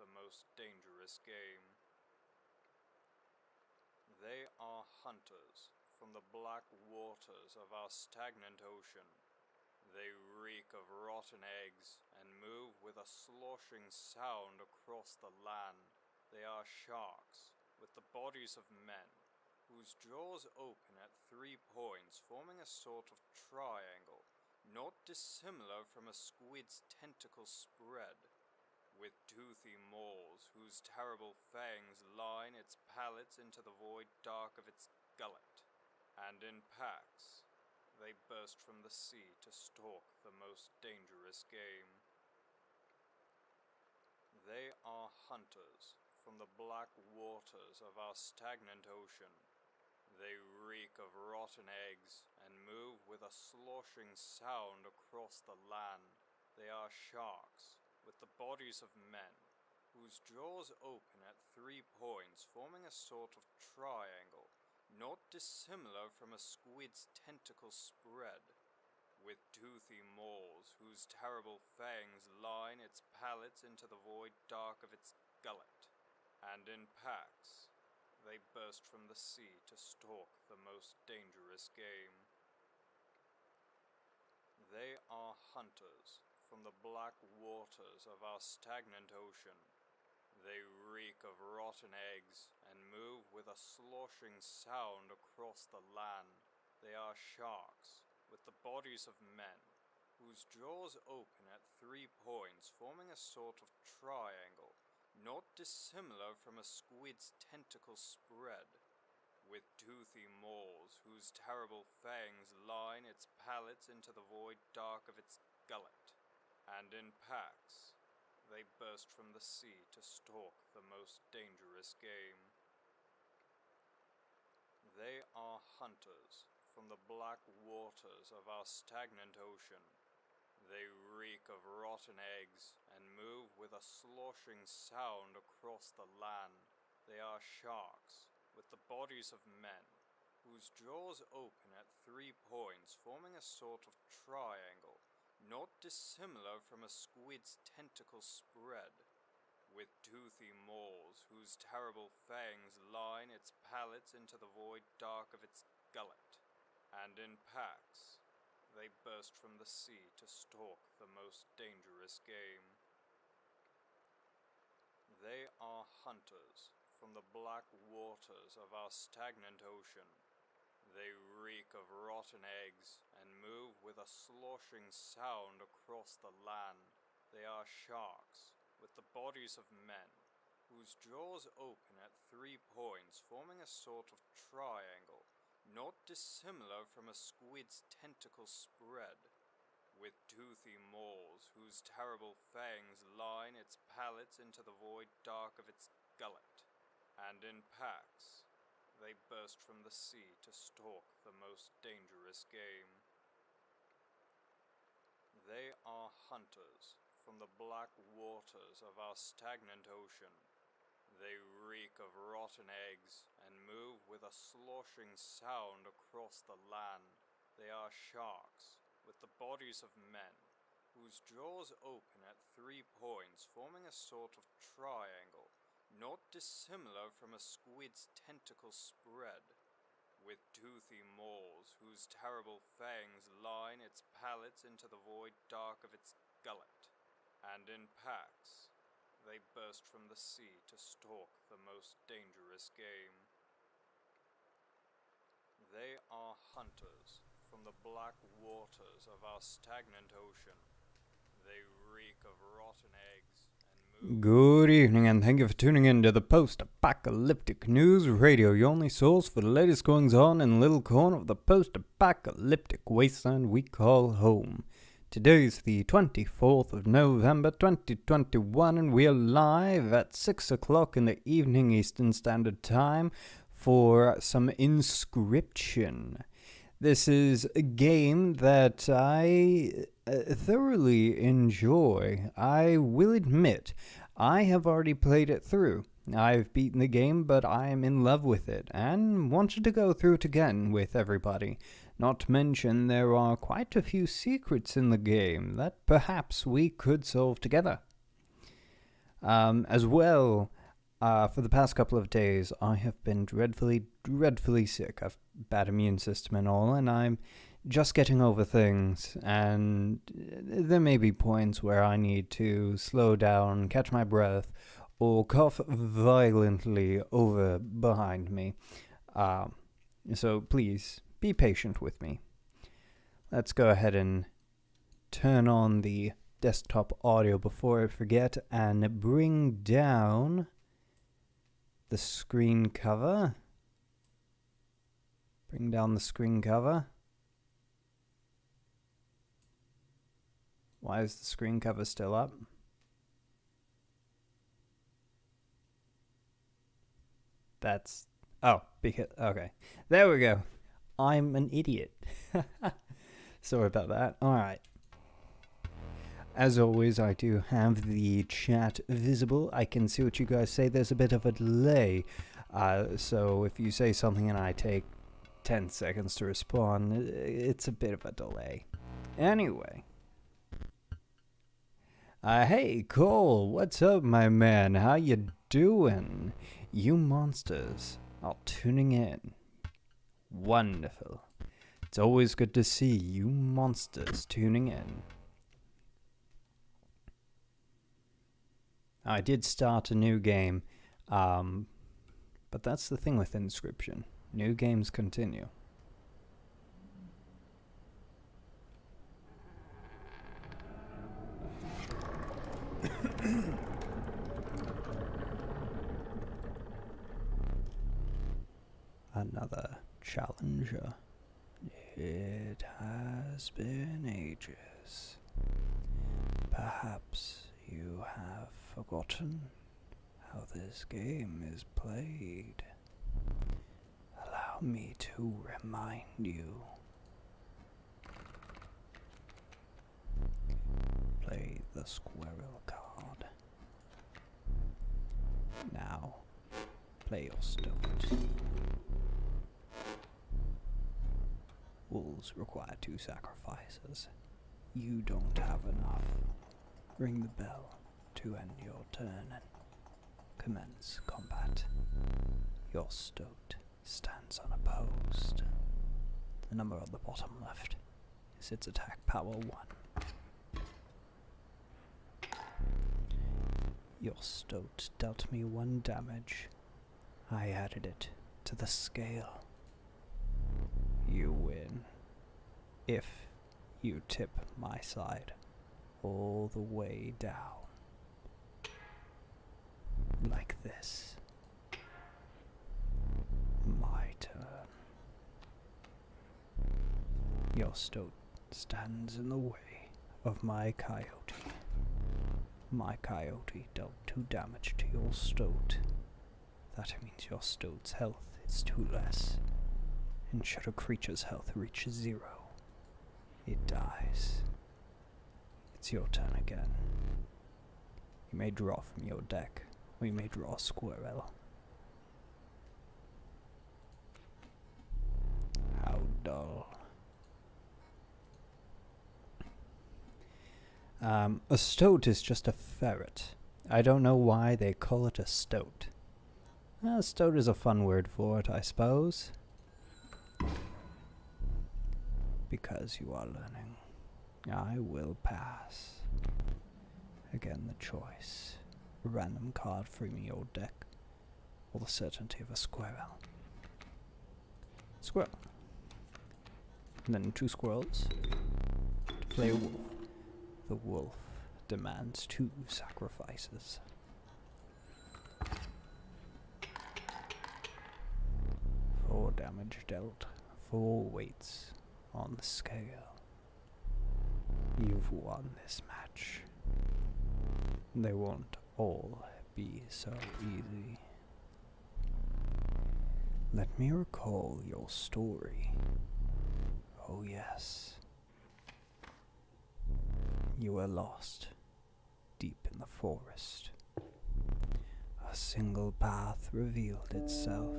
the most dangerous game. They are hunters from the black waters of our stagnant ocean. They reek of rotten eggs and move with a sloshing sound across the land. They are sharks with the bodies of men, whose jaws open at 3 points, forming a sort of triangle, not dissimilar from a squid's tentacle spread, with toothy maws whose terrible fangs line its palates into the void dark of its gullet, and in packs they burst from the sea to stalk the most dangerous game. They are hunters from the black waters of our stagnant ocean. They reek of rotten eggs and move with a sloshing sound across the land. They are sharks with the bodies of men, whose jaws open at 3 points, forming a sort of triangle, not dissimilar from a squid's tentacle spread, with toothy maws whose terrible fangs line its palates into the void dark of its gullet, and in packs they burst from the sea to stalk the most dangerous game. They are hunters from the black waters of our stagnant ocean. They reek of rotten eggs and move with a sloshing sound across the land. They are sharks with the bodies of men, whose jaws open at 3 points, forming a sort of triangle, not dissimilar from a squid's tentacle spread, with toothy maws whose terrible fangs line its palates into the void dark of its gullet, and in packs they burst from the sea to stalk the most dangerous game. They are hunters from the black waters of our stagnant ocean. They reek of rotten eggs and move with a sloshing sound across the land. They are sharks with the bodies of men, whose jaws open at 3 points, forming a sort of triangle, not dissimilar from a squid's tentacle spread, with toothy maws whose terrible fangs line its palates into the void dark of its gullet, and in packs they burst from the sea to stalk the most dangerous game. They are hunters from the black waters of our stagnant ocean. They reek of rotten eggs and move with a sloshing sound across the land. They are sharks with the bodies of men, whose jaws open at 3 points, forming a sort of triangle, not dissimilar from a squid's tentacle spread, with toothy maws whose terrible fangs line its palates into the void dark of its gullet, and in packs they burst from the sea to stalk the most dangerous game. They are hunters from the black waters of our stagnant ocean. They reek of rotten eggs and move with a sloshing sound across the land. They are sharks with the bodies of men, whose jaws open at 3 points, forming a sort of triangle, not dissimilar from a squid's tentacle spread, with toothy maws whose terrible fangs line its palates into the void dark of its gullet, and in packs they burst from the sea to stalk the most dangerous game. They are hunters from the black waters of our stagnant ocean. They reek of rotten eggs and move... Good evening, and thank you for tuning in to the Post-Apocalyptic News Radio, your only source for the latest goings-on in the little corner of the post-apocalyptic wasteland we call home. Today's the 24th of November 2021, and we are live at 6 o'clock in the evening Eastern Standard Time for some Inscryption. This is a game that I thoroughly enjoy. I will admit, I have already played it through. I've beaten the game, but I am in love with it, and wanted to go through it again with everybody. Not to mention, there are quite a few secrets in the game that perhaps we could solve together. As well, for the past couple of days, I have been dreadfully, dreadfully sick. I've bad immune system and all, and I'm just getting over things, and there may be points where I need to slow down, catch my breath, or cough violently over behind me. So please, be patient with me. Let's go ahead and turn on the desktop audio before I forget and bring down the screen cover. Bring down the screen cover. Why is the screen cover still up? That's... oh, because... okay. There we go. I'm an idiot. Sorry about that. Alright. As always, I do have the chat visible. I can see what you guys say. There's a bit of a delay. So if you say something and I take 10 seconds to respond, it's a bit of a delay. Anyway. Hey, Cole, what's up, my man? How you doing? You monsters are tuning in. Wonderful. It's always good to see you monsters tuning in. I did start a new game, but that's the thing with Inscryption. New games continue. Another challenger. It has been ages. Perhaps you have forgotten how this game is played. Allow me to remind you. Play the squirrel card. Now, play your stoat. Wolves require 2 sacrifices. You don't have enough. Ring the bell to end your turn and commence combat. Your stoat stands unopposed. The number on the bottom left is its attack power 1. Your stoat dealt me 1 damage. I added it to the scale. You win. If you tip my side all the way down. Like this. My turn. Your stoat stands in the way of my coyote. My coyote dealt 2 damage to your stoat. That means your stoat's health is 2 less. And should a creature's health reach 0, it dies. It's your turn again. You may draw from your deck, or you may draw a squirrel. How dull. A stoat is just a ferret. I don't know why they call it a stoat. Stoat is a fun word for it, I suppose. Because you are learning, I will pass. Again, the choice. A random card from your deck, or the certainty of a squirrel. Squirrel. And then 2 squirrels to play a wolf. The wolf demands 2 sacrifices. Four damage dealt, 4 weights on the scale. You've won this match. They won't all be so easy. Let me recall your story. Oh yes. You were lost, deep in the forest. A single path revealed itself.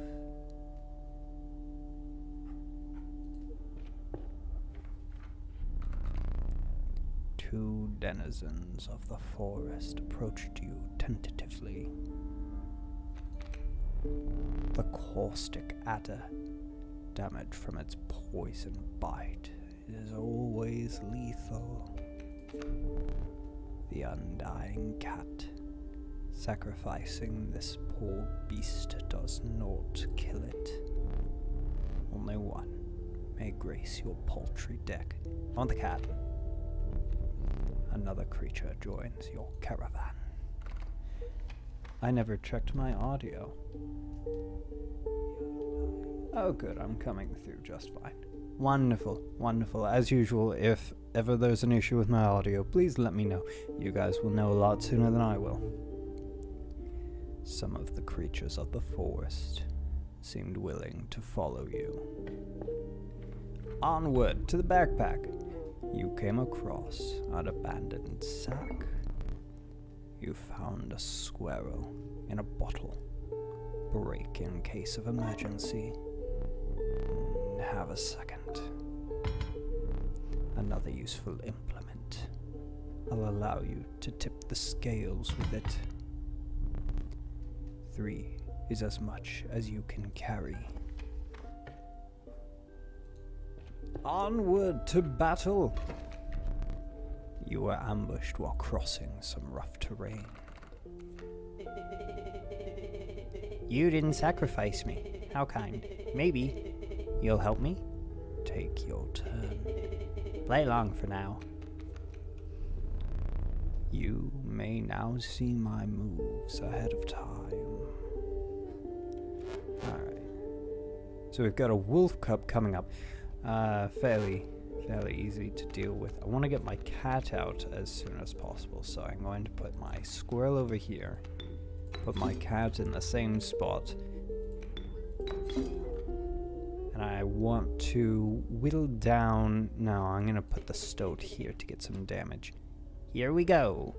Two denizens of the forest approached you tentatively. The caustic adder. Damage from its poison bite is always lethal. The undying cat. Sacrificing this poor beast does not kill it. Only one may grace your paltry deck. On the cat. Another creature joins your caravan. I never checked my audio. Oh good, I'm coming through just fine. Wonderful, wonderful. As usual, if ever there's an issue with my audio, please let me know. You guys will know a lot sooner than I will. Some of the creatures of the forest seemed willing to follow you. Onward to the backpack. You came across an abandoned sack. You found a squirrel in a bottle. Break in case of emergency. Have a second. Another useful implement. I'll allow you to tip the scales with it. 3 is as much as you can carry. Onward to battle! You were ambushed while crossing some rough terrain. You didn't sacrifice me. How kind. Maybe you'll help me? Take your turn. Play along for now. You may now see my moves ahead of time. Alright. So we've got a wolf cub coming up. Fairly easy to deal with. I want to get my cat out as soon as possible, so I'm going to put my squirrel over here. Put my cat in the same spot. And I want to whittle down... No, I'm going to put the stoat here to get some damage. Here we go.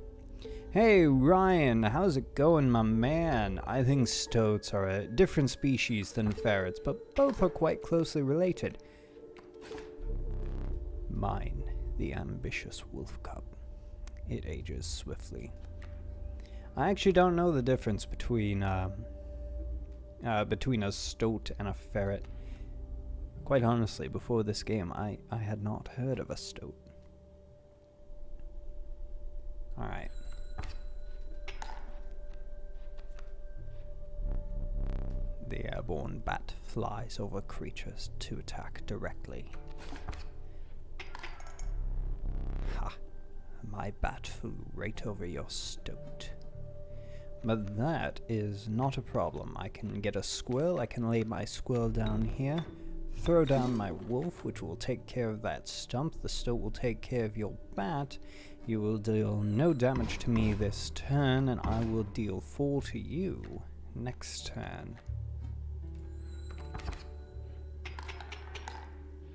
Hey, Ryan, how's it going, my man? I think stoats are a different species than ferrets, but both are quite closely related. Mine, the ambitious wolf cub. It ages swiftly. I actually don't know the difference between a stoat and a ferret. Quite honestly, before this game, I had not heard of a stoat. Alright. The airborne bat flies over creatures to attack directly. Ha! My bat flew right over your stoat. But that is not a problem. I can get a squirrel, I can lay my squirrel down here, throw down my wolf, which will take care of that stump. The stoat will take care of your bat. You will deal no damage to me this turn, and I will deal 4 to you next turn.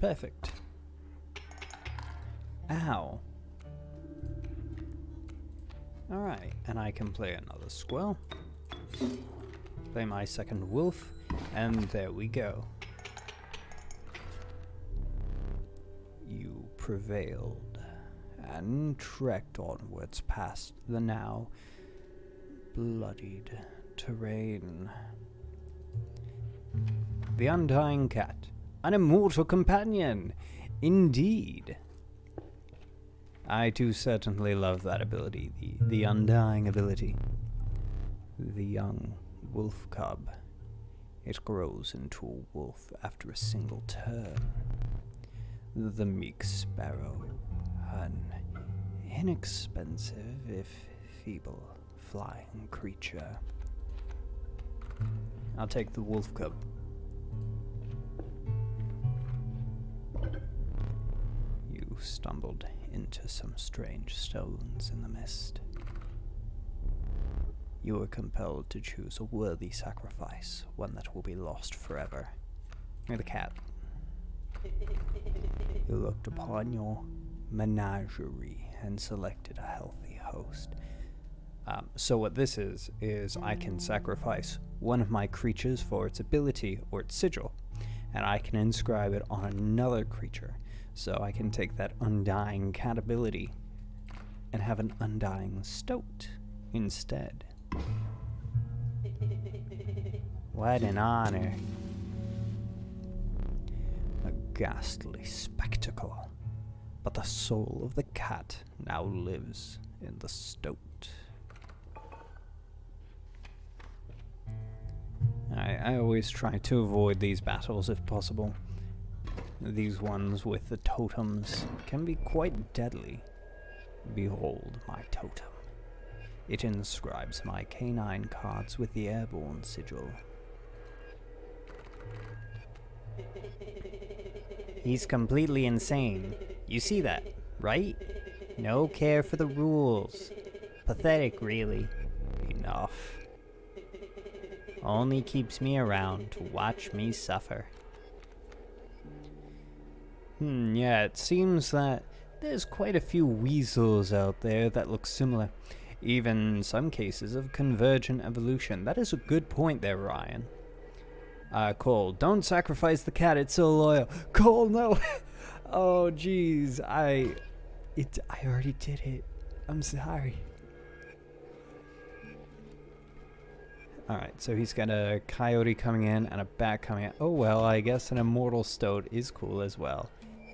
Perfect. Ow. Alright, and I can play another squirrel. Play my second wolf, and there we go. You prevailed and trekked onwards past the now bloodied terrain. The Undying Cat, an immortal companion, indeed. I too certainly love that ability, the Undying ability. The young wolf cub, it grows into a wolf after a single turn. The meek sparrow, an inexpensive if feeble flying creature. I'll take the wolf cub. You stumbled into some strange stones in the mist. You were compelled to choose a worthy sacrifice, one that will be lost forever. You're the cat. You looked upon your menagerie and selected a healthy host. So what this is I can sacrifice one of my creatures for its ability or its sigil, and I can inscribe it on another creature. So I can take that Undying Cat ability and have an Undying Stoat instead. What an honor. A ghastly spectacle. But the soul of the cat now lives in the stoat. I always try to avoid these battles if possible. These ones with the totems can be quite deadly. Behold my totem. It inscribes my canine cards with the airborne sigil. He's completely insane. You see that, right? No care for the rules. Pathetic, really. Enough. Only keeps me around to watch me suffer. Yeah, it seems that there's quite a few weasels out there that look similar. Even in some cases of convergent evolution. That is a good point there, Ryan. Cole, don't sacrifice the cat, it's so loyal. Cole, no! Oh, jeez, I already did it. I'm sorry. Alright, so he's got a coyote coming in and a bat coming in. Oh well, I guess an immortal stoat is cool as well.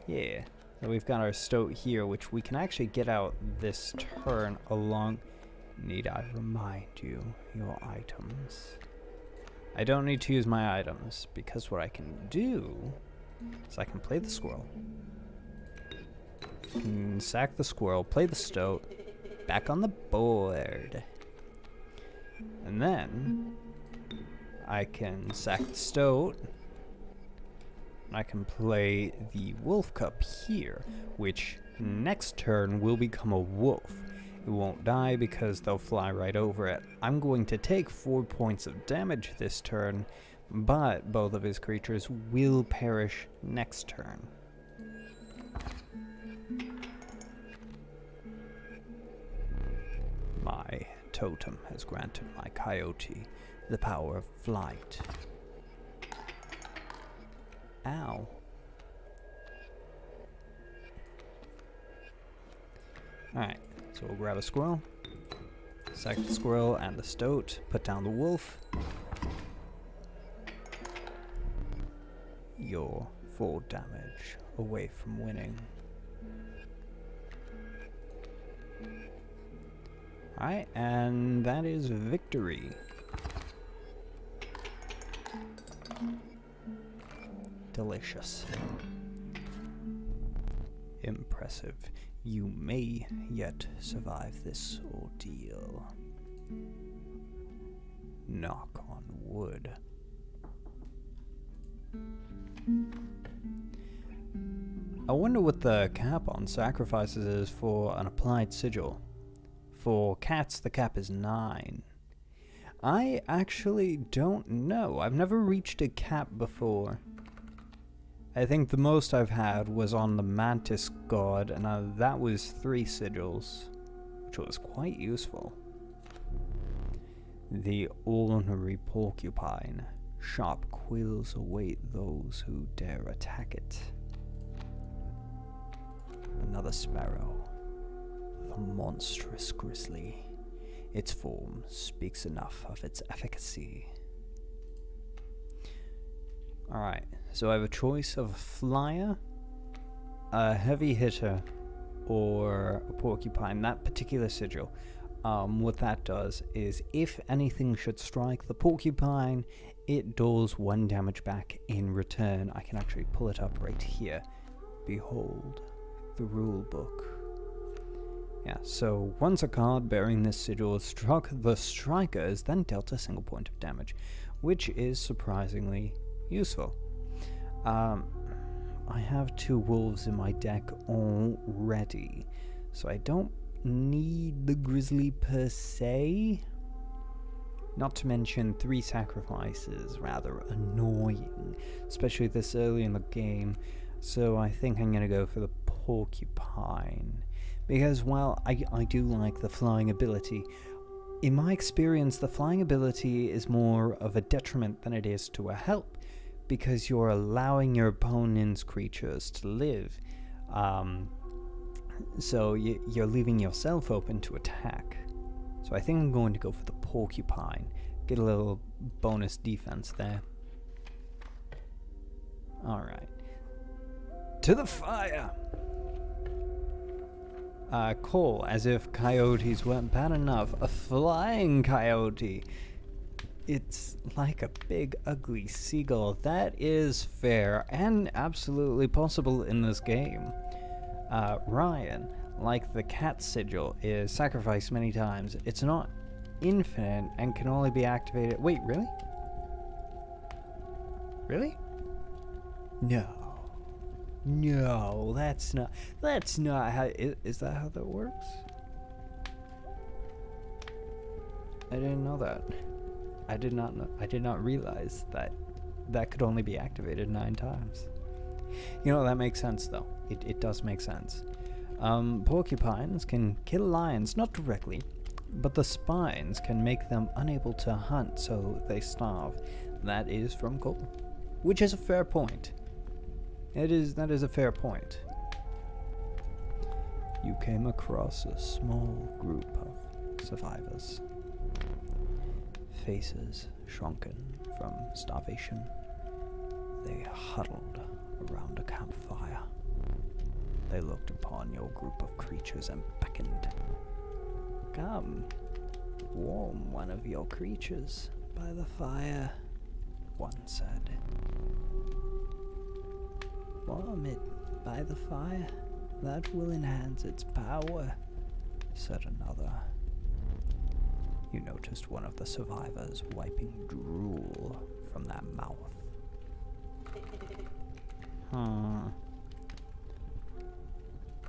Yeah. So we've got our stoat here, which we can actually get out this turn along. Need I remind you, your items. I don't need to use my items, because what I can do is I can play the squirrel. Can sack the squirrel, play the stoat, back on the board. And then I can sack the stoat. I can play the wolf cup here, which next turn will become a wolf. It won't die because they'll fly right over it. I'm going to take 4 points of damage this turn, but both of his creatures will perish next turn. My totem has granted my coyote the power of flight. Ow. Alright, so we'll grab a squirrel, sack the squirrel and the stoat, put down the wolf. You're 4 damage away from winning. Alright, and that is victory. Delicious. Impressive. You may yet survive this ordeal. Knock on wood. I wonder what the cap on sacrifices is for an applied sigil. For cats, the cap is 9. I actually don't know. I've never reached a cap before. I think the most I've had was on the Mantis God, and that was 3 sigils, which was quite useful. The ornery porcupine. Sharp quills await those who dare attack it. Another sparrow. The monstrous grizzly. Its form speaks enough of its efficacy. Alright, so I have a choice of a flyer, a heavy hitter, or a porcupine. That particular sigil, what that does is if anything should strike the porcupine, it does 1 damage back in return. I can actually pull it up right here. Behold the rule book. Yeah, so once a card bearing this sigil is struck, the striker is then dealt a single point of damage, which is surprisingly useful. I have 2 wolves in my deck already, so I don't need the grizzly per se. Not to mention 3 sacrifices, rather annoying, especially this early in the game, so I think I'm going to go for the porcupine. Because while I do like the flying ability, in my experience the flying ability is more of a detriment than it is to a help, because you're allowing your opponent's creatures to live. So you're leaving yourself open to attack. So I think I'm going to go for the porcupine. Get a little bonus defense there. Alright. To the fire! Cole, as if coyotes weren't bad enough. A flying coyote! It's like a big ugly seagull. That is fair and absolutely possible in this game. Ryan, like the cat sigil, is sacrificed many times. It's not infinite and can only be activated. Wait, really? Really? No. No, that's not how, is that how that works? I didn't know that. I did not realize that that could only be activated 9 times. You know, that makes sense though. It does make sense. Porcupines can kill lions, not directly, but the spines can make them unable to hunt, so they starve. That is from Cole, which is a fair point. That is a fair point. You came across a small group of survivors. Faces shrunken from starvation. They huddled around a campfire. They looked upon your group of creatures and beckoned. Come, warm one of your creatures by the fire, one said. Warm it by the fire, that will enhance its power, said another. You noticed one of the survivors wiping drool from that mouth.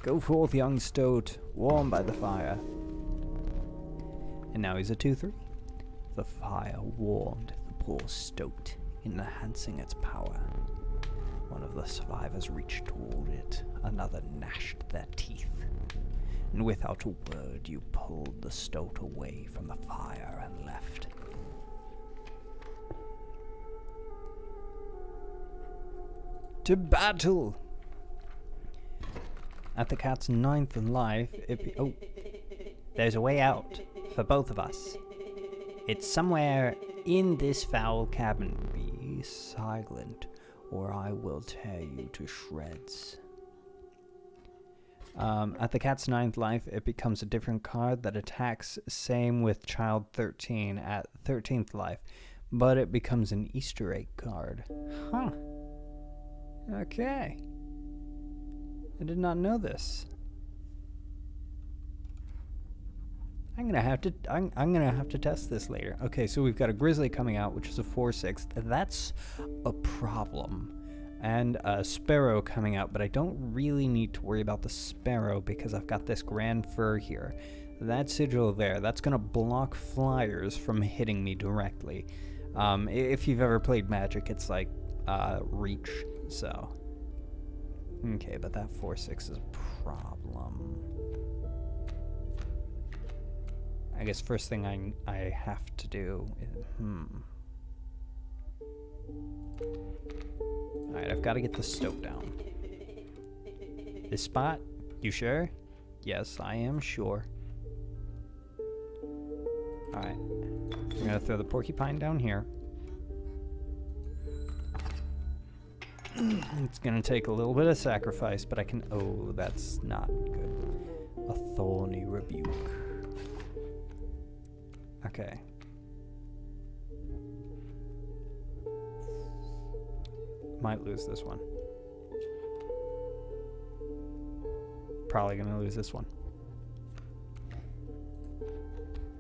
Go forth, young stoat, warm by the fire. And now he's a 2-3. The fire warmed the poor stoat, enhancing its power. One of the survivors reached toward it, another gnashed their teeth. And without a word, you pulled the stoat away from the fire and left. To battle! At the cat's 9th life, there's a way out for both of us. It's somewhere in this foul cabin. Be silent, or I will tear you to shreds. At the cat's 9th life, it becomes a different card that attacks, same with child 13 at 13th life, but it becomes an Easter egg card. Huh. Okay. I did not know this. I'm gonna have to test this later. Okay, so we've got a grizzly coming out, which is a 4/6. That's a problem. And a sparrow coming out, but I don't really need to worry about the sparrow because I've got this grand fir here. That sigil there, that's gonna block flyers from hitting me directly. If you've ever played Magic, it's like reach, so. Okay, but that 4/6 is a problem. I guess first thing I have to do is, Alright, I've got to get the stoat down. This spot? You sure? Yes, I am sure. Alright. I'm going to throw the porcupine down here. It's going to take a little bit of sacrifice, but I can... Oh, that's not good. A thorny rebuke. Okay. Might lose this one. Probably gonna lose this one.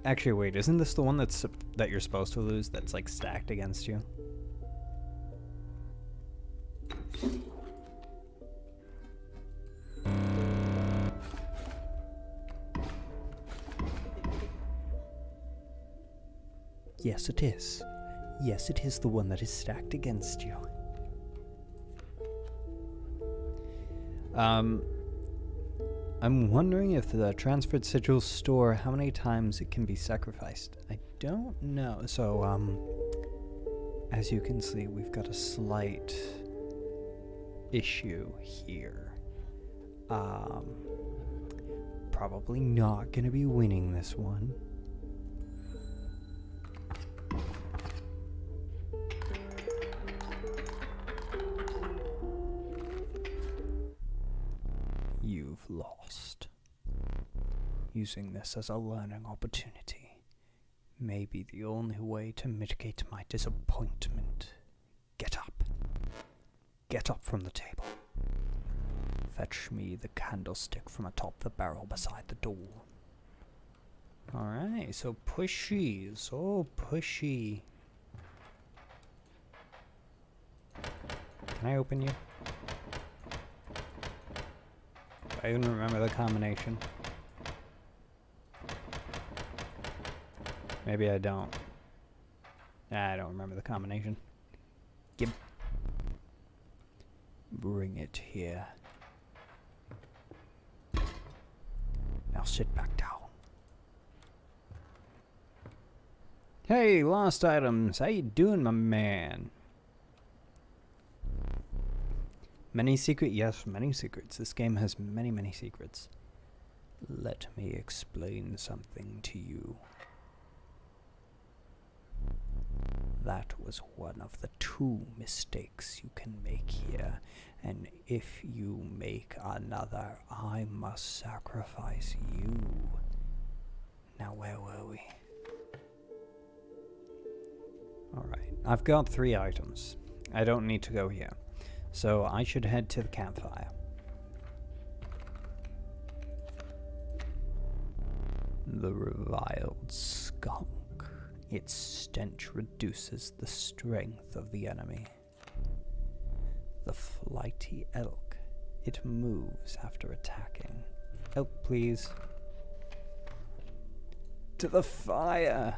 Actually, wait, isn't this the one that you're supposed to lose that's like stacked against you? Yes, it is. Yes, it is the one that is stacked against you. I'm wondering if the transferred sigils store how many times it can be sacrificed. I don't know. So, as you can see, we've got a slight issue here. Probably not gonna be winning this one. using this as a learning opportunity. Maybe the only way to mitigate my disappointment. Get up. Get up from the table. Fetch me the candlestick from atop the barrel beside the door. Alright, so pushy. So pushy. Can I open you? I even remember the combination. Maybe I don't. Nah, I don't remember the combination. Bring it here. Now sit back down. Hey, lost items. How you doing, my man? Many secrets? Yes, many secrets. This game has many, many secrets. Let me explain something to you. That was one of the 2 mistakes you can make here, and if you make another, I must sacrifice you. Now, where were we? Alright, I've got 3 items. I don't need to go here, so I should head to the campfire. The reviled skunk. Its stench reduces the strength of the enemy. The flighty elk. It moves after attacking. Elk, please. To the fire!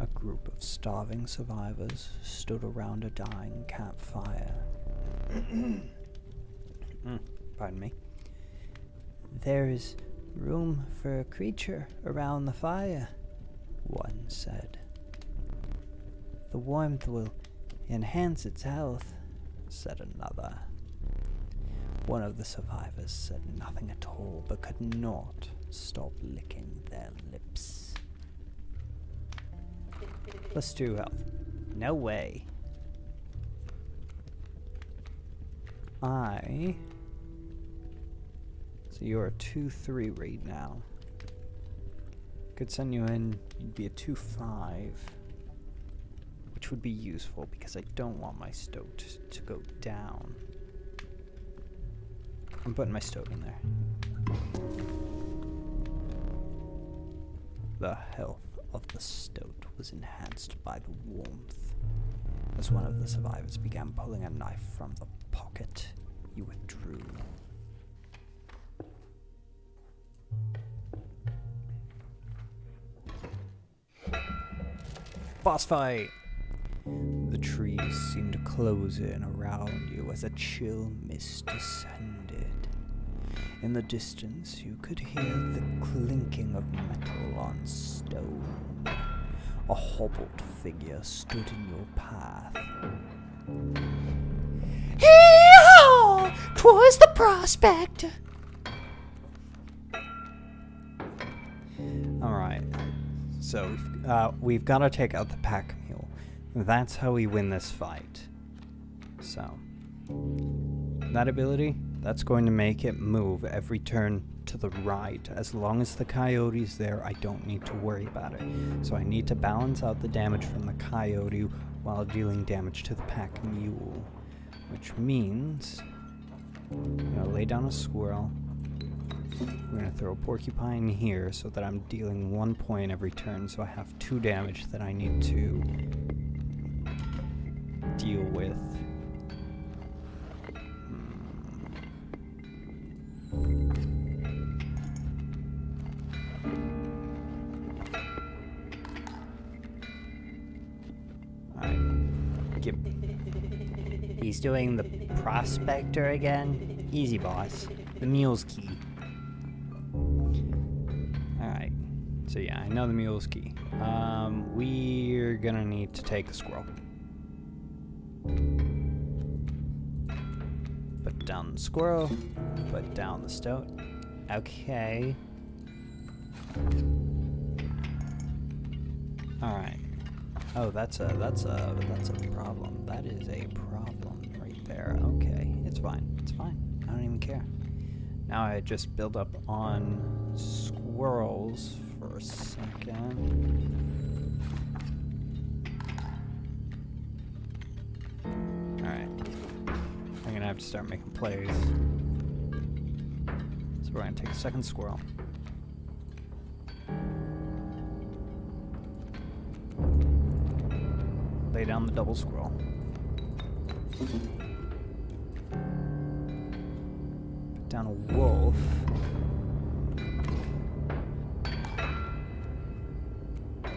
A group of starving survivors stood around a dying campfire. Pardon me. There is room for a creature around the fire, one said. The warmth will enhance its health, said another. One of the survivors said nothing at all, but could not stop licking their lips. +2 health. No way. So you're a 2-3 right now. Could send you in, you'd be a 2-5. Which would be useful because I don't want my stoat to go down. I'm putting my stoat in there. The health of the stoat was enhanced by the warmth. As one of the survivors began pulling a knife from the pocket, he withdrew. Boss fight! The trees seemed to close in around you as a chill mist descended. In the distance, you could hear the clinking of metal on stone. A hobbled figure stood in your path. Hee-haw! 'Twas the prospector! Alright, so we've got to take out the pack mule. That's how we win this fight. So, that ability, that's going to make it move every turn to the right. As long as the coyote's there, I don't need to worry about it. So I need to balance out the damage from the coyote while dealing damage to the pack mule. Which means, I'm going to lay down a squirrel. We're going to throw a porcupine here so that I'm dealing 1 point every turn, so I have 2 damage that I need to deal with. He's doing the prospector again. Easy, boss. The mule's key. Alright. So yeah, I know the mule's key. We're gonna need to take the squirrel. Put down the squirrel. Put down the stoat. Okay. Alright. Oh, that's a problem. That is a problem right there. Okay, it's fine. It's fine. I don't even care. Now I just build up on squirrels for a second. Alright. I'm gonna have to start making plays. So we're gonna take a second squirrel. Lay down the double squirrel. Put down a wolf.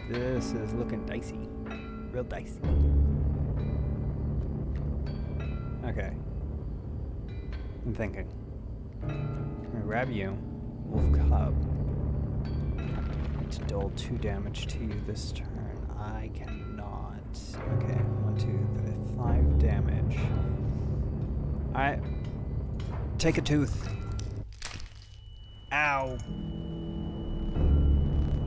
This is looking dicey. Real dicey. Okay. I'm thinking. I'm gonna grab you, wolf cub. To deal 2 damage to you this turn. I cannot. Okay, 1, 2, 3, 5 damage. Alright. Take a tooth. Ow.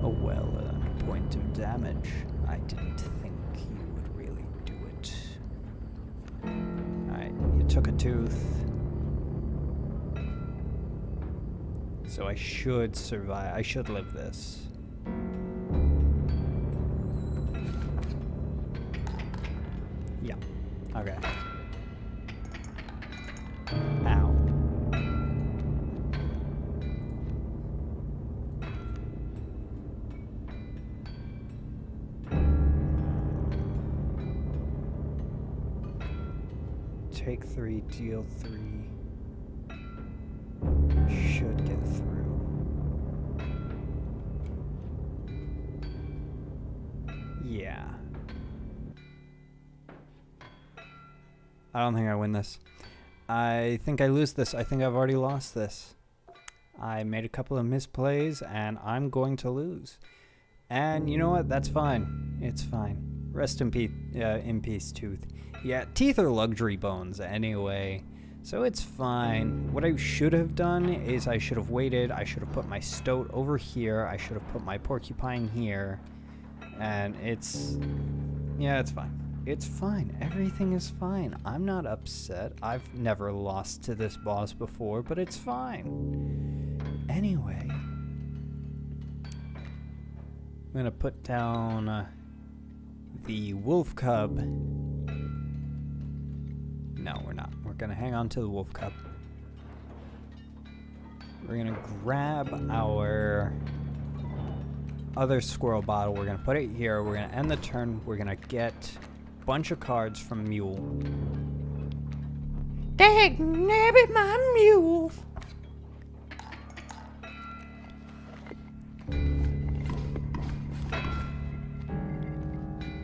Oh well, a point of damage. I didn't think you would really do it. Alright, you took a tooth. So I should survive. I should live this. Yeah. Okay. Ow. Take 3, deal 3. Should get through. Yeah. I don't think I win this. I think I lose this. I think I've already lost this. I made a couple of misplays, and I'm going to lose. And you know what? That's fine. It's fine. Rest in peace, Tooth. Yeah, teeth are luxury bones anyway, so it's fine. What I should have done is I should have waited. I should have put my stoat over here. I should have put my porcupine here. And it's... yeah, it's fine. It's fine. Everything is fine. I'm not upset. I've never lost to this boss before, but it's fine. Anyway, I'm gonna put down the wolf cub. No, we're not. We're gonna hang on to the wolf cub. We're gonna grab our other squirrel bottle. We're gonna put it here. We're gonna end the turn. We're gonna get bunch of cards from Mule. Dag nabbit my mule.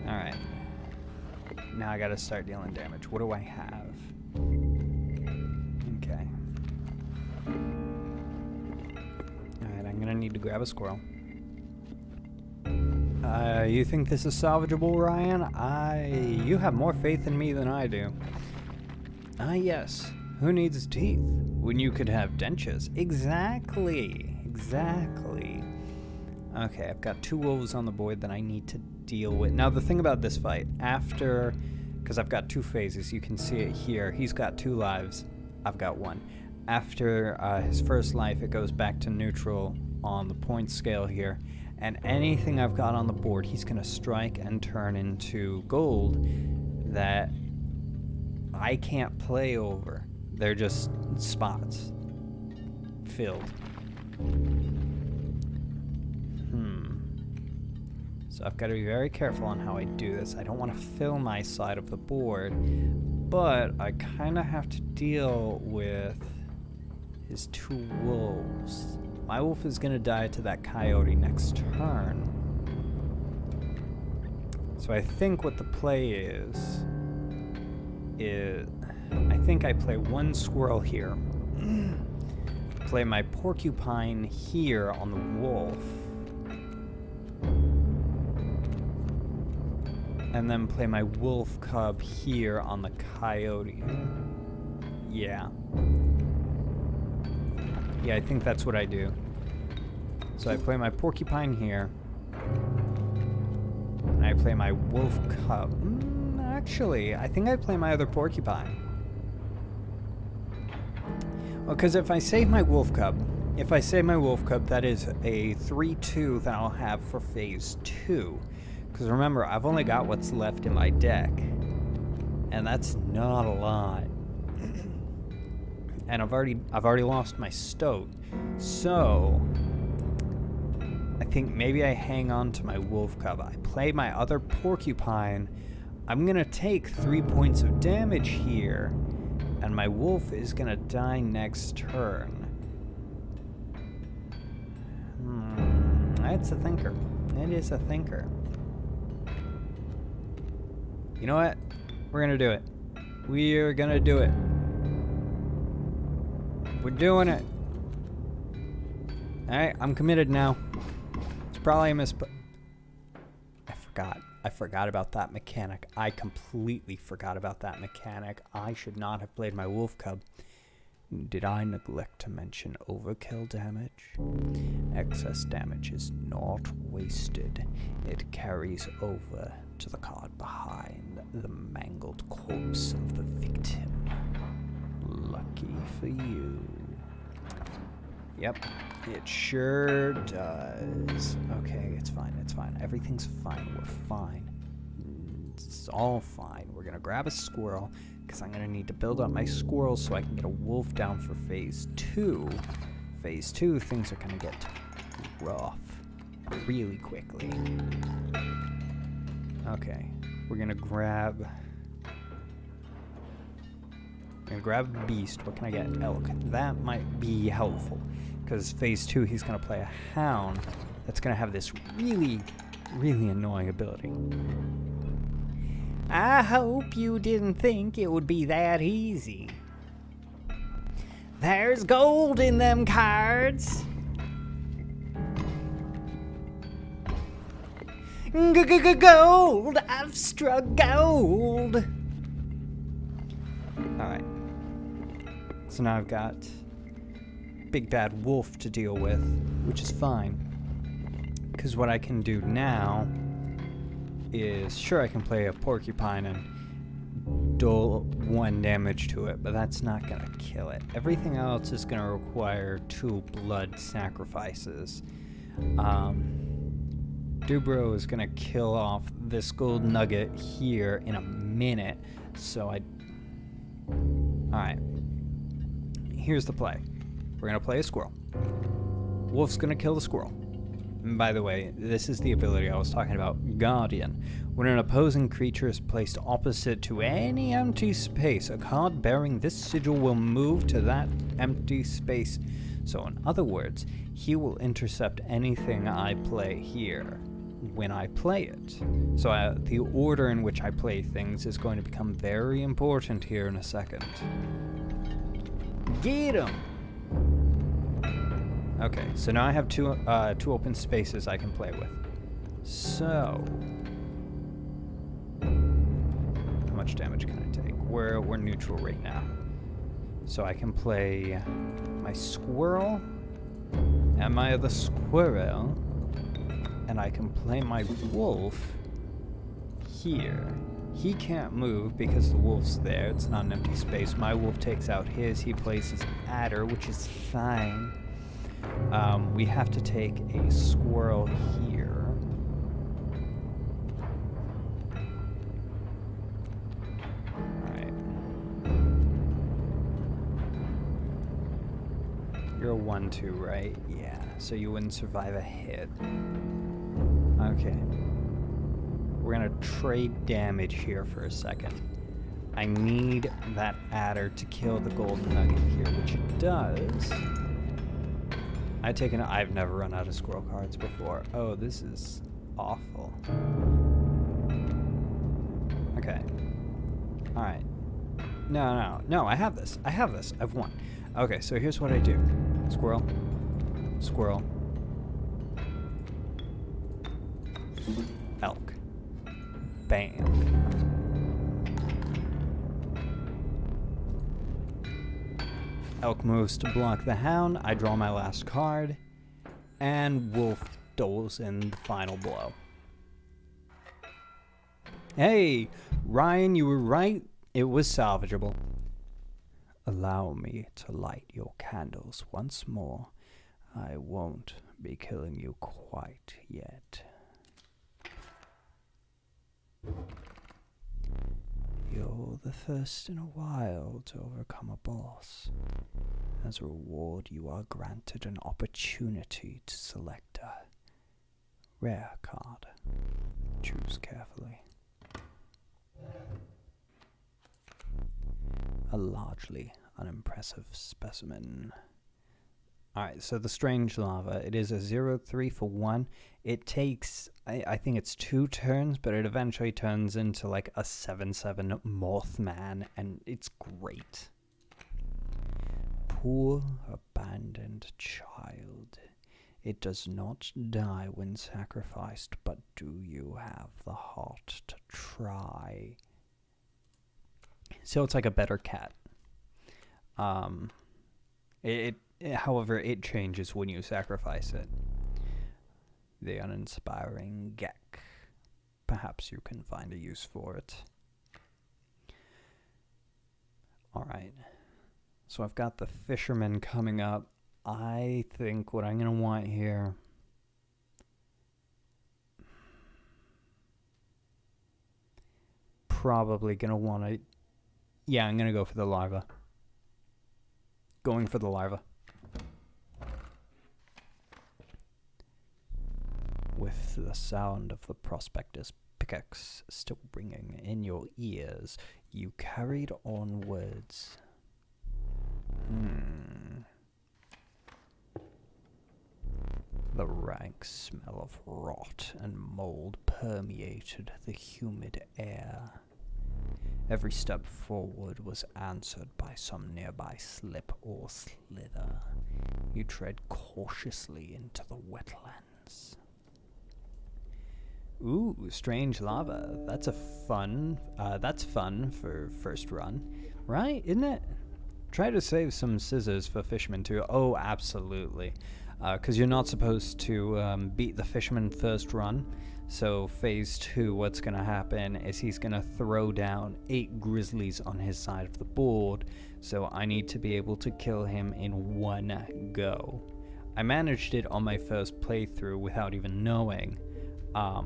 Alright. Now I gotta start dealing damage. What do I have? Okay. Alright, I'm gonna need to grab a squirrel. You think this is salvageable, Ryan? You have more faith in me than I do. Yes. Who needs teeth when you could have dentures? Exactly. Exactly. Okay, I've got 2 wolves on the board that I need to deal with. Now, the thing about this fight, after... because I've got 2 phases, you can see it here. He's got 2 lives. I've got 1. After his first life, it goes back to neutral on the point scale here. And anything I've got on the board, he's going to strike and turn into gold that I can't play over. They're just spots filled. So I've got to be very careful on how I do this. I don't want to fill my side of the board, but I kind of have to deal with his 2 wolves. My wolf is going to die to that coyote next turn. So I think what the play is I think I play 1 squirrel here, play my porcupine here on the wolf, and then play my wolf cub here on the coyote. Yeah. Yeah, I think that's what I do. So I play my porcupine here. And I play my wolf cub. Actually, I think I play my other porcupine. Well, because if I save my wolf cub, that is a 3/2 that I'll have for phase 2. Because remember, I've only got what's left in my deck, and that's not a lot. And I've already lost my stoat, so I think maybe I hang on to my wolf cub. I play my other porcupine. I'm gonna take 3 points of damage here, and my wolf is gonna die next turn. That's a thinker. It is a thinker. You know what? We're gonna do it. We're gonna do it. We're doing it. Alright, I'm committed now. It's probably a I forgot about that mechanic. I completely forgot about that mechanic. I should not have played my wolf cub. Did I neglect to mention overkill damage? Excess damage is not wasted. It carries over to the card behind the mangled corpse of the victim. Lucky for you. Yep, it sure does. Okay, it's fine, it's fine. Everything's fine, we're fine. It's all fine. We're gonna grab a squirrel, because I'm gonna need to build up my squirrels so I can get a wolf down for phase 2. Phase 2, things are gonna get rough really quickly. Okay, we're gonna grab a beast. What can I get? Elk. That might be helpful, because phase 2 he's gonna play a hound that's gonna have this really, really annoying ability. I hope you didn't think it would be that easy. There's gold in them cards. Gold! I've struck gold! Alright. So now I've got big bad wolf to deal with, which is fine. Because what I can do now is, sure, I can play a porcupine and dole 1 damage to it, but that's not going to kill it. Everything else is going to require 2 blood sacrifices. Dubro is going to kill off this gold nugget here in a minute, so Alright. Here's the play. We're going to play a squirrel. Wolf's going to kill the squirrel. And by the way, this is the ability I was talking about, Guardian. When an opposing creature is placed opposite to any empty space, a card bearing this sigil will move to that empty space. So in other words, he will intercept anything I play here when I play it. So the order in which I play things is going to become very important here in a second. Get him! Okay, so now I have two open spaces I can play with. So, how much damage can I take? We're neutral right now. So I can play my squirrel and my other squirrel, and I can play my wolf here. He can't move because the wolf's there. It's not an empty space. My wolf takes out his. He plays his adder, which is fine. We have to take a squirrel here. Alright. You're a 1/2, right? Yeah, so you wouldn't survive a hit. Okay. We're gonna trade damage here for a second. I need that adder to kill the golden nugget here, which it does. I've never run out of squirrel cards before. Oh, this is awful. Okay. Alright. No, I have this. I've won. Okay, so here's what I do. Squirrel. Squirrel. Elk. Bam. Elk moves to block the hound. I draw my last card. And wolf doles in the final blow. Hey, Ryan, you were right. It was salvageable. allow me to light your candles once more. I won't be killing you quite yet. You're the first in a while to overcome a boss. As a reward, you are granted an opportunity to select a rare card. Choose carefully. A largely unimpressive specimen. Alright, so the strange lava, it is a 0-3 for 1. It takes, I think it's 2 turns, but it eventually turns into like a 7-7 Mothman, and it's great. Poor abandoned child. It does not die when sacrificed, but do you have the heart to try? So it's like a better cat. However, it changes when you sacrifice it. The uninspiring Gek. Perhaps you can find a use for it. Alright. So I've got the fisherman coming up. I think what I'm going to want here... Probably going to want to... Yeah, I'm going to go for the larva. Going for the larva. With the sound of the prospector's pickaxe still ringing in your ears, you carried onwards. The rank smell of rot and mold permeated the humid air. Every step forward was answered by some nearby slip or slither. You tread cautiously into the wetlands. Ooh, strange lava. That's fun for first run. Right, isn't it? Try to save some scissors for fisherman too. Oh, absolutely. Because you're not supposed to beat the fisherman first run. So phase 2, what's going to happen is he's going to throw down 8 grizzlies on his side of the board. So I need to be able to kill him in one go. I managed it on my first playthrough without even knowing. I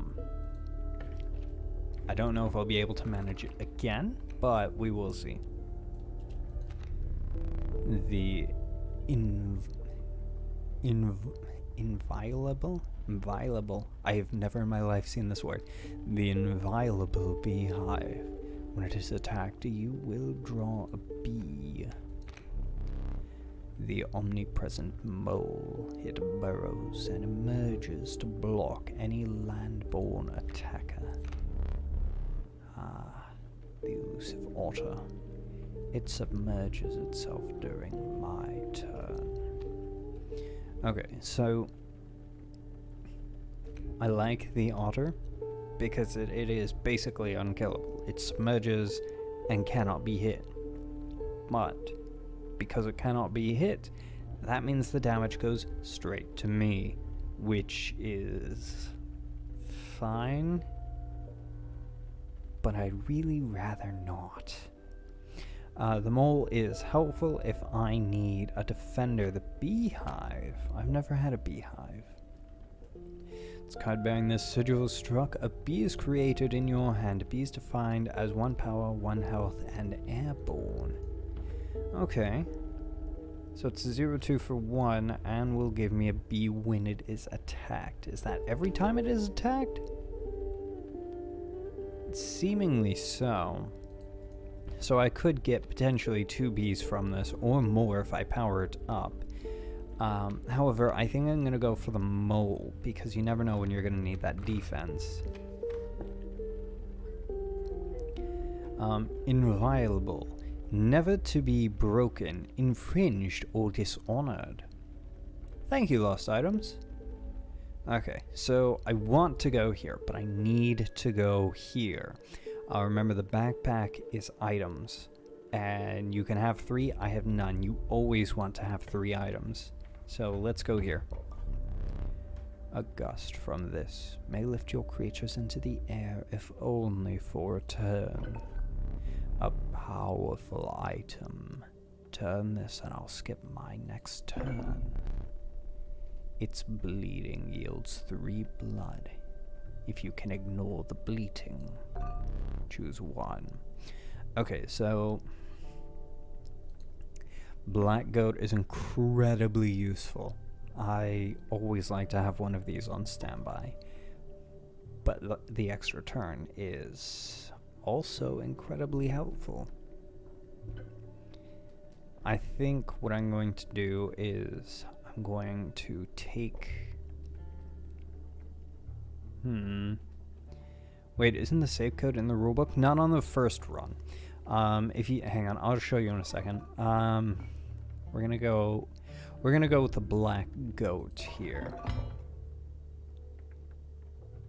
don't know if I'll be able to manage it again, but we will see. The inviolable? I have never in my life seen this word. The inviolable beehive. When it is attacked, you will draw a bee. The omnipresent mole. It burrows and emerges to block any landborne attacker. The elusive otter. It submerges itself during my turn. Okay, so I like the otter because it is basically unkillable. It submerges and cannot be hit. But because it cannot be hit, that means the damage goes straight to me, which is fine, but I'd really rather not. The mole is helpful if I need a defender. The beehive. I've never had a beehive. It's card bearing this sigil struck. A bee is created in your hand. A bee is defined as 1 power, 1 health, and airborne. Okay. So it's 0-2 for 1 and will give me a bee when it is attacked. Is that every time it is attacked? Seemingly so. So I could get potentially 2 bees from this, or more if I power it up. However, I think I'm going to go for the mole, because you never know when you're going to need that defense. Inviolable. Never to be broken, infringed, or dishonored. Thank you, lost items. Okay, so I want to go here, but I need to go here. Remember, the backpack is items, and you can have 3. I have none. You always want to have 3 items. So let's go here. A gust from this may lift your creatures into the air, if only for a turn. A powerful item to turn this and I'll skip my next turn. Its bleeding yields 3 blood. If you can ignore the bleating, choose 1. Okay, so Black Goat is incredibly useful. I always like to have one of these on standby. But the extra turn is also incredibly helpful. I think what I'm going to do is I'm going to take... Wait, isn't the save code in the rulebook? Not on the first run. If you hang on, I'll show you in a second. We're gonna go with the Black Goat here.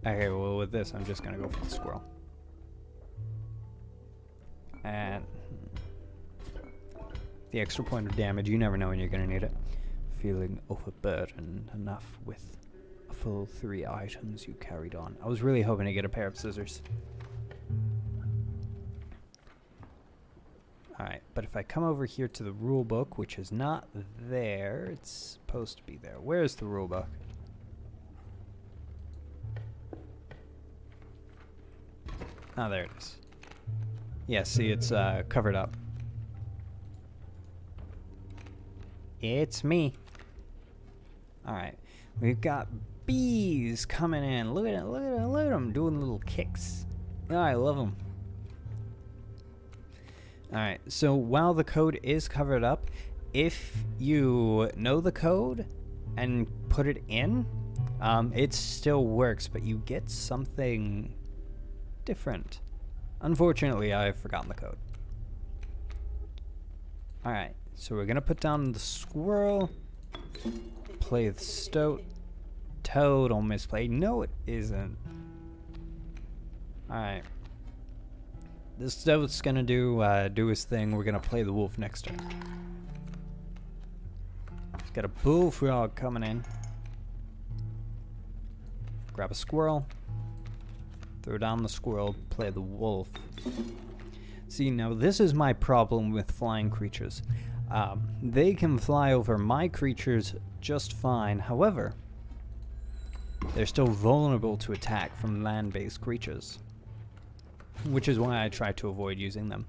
Okay, well with this, I'm just gonna go for the squirrel. And the extra point of damage, you never know when you're gonna need it. Feeling overburdened enough with a full 3 items you carried on. I was really hoping to get a pair of scissors. Alright, but if I come over here to the rulebook, which is not there, it's supposed to be there. Where's the rulebook? Oh, there it is. Yeah, see, it's covered up. It's me. Alright, we've got bees coming in. Look at it, look at it, look at them doing little kicks. Oh, I love them. Alright, so while the code is covered up, if you know the code and put it in, it still works, but you get something different. Unfortunately, I've forgotten the code. Alright, so we're gonna put down the squirrel, play the stoat, toad, don't misplay. No, it isn't. Alright. This stoat's gonna do his thing. We're gonna play the wolf next turn. He's got a bullfrog coming in. Grab a squirrel. Throw down the squirrel, play the wolf. See, now this is my problem with flying creatures. They can fly over my creatures just fine. However, they're still vulnerable to attack from land-based creatures, which is why I try to avoid using them.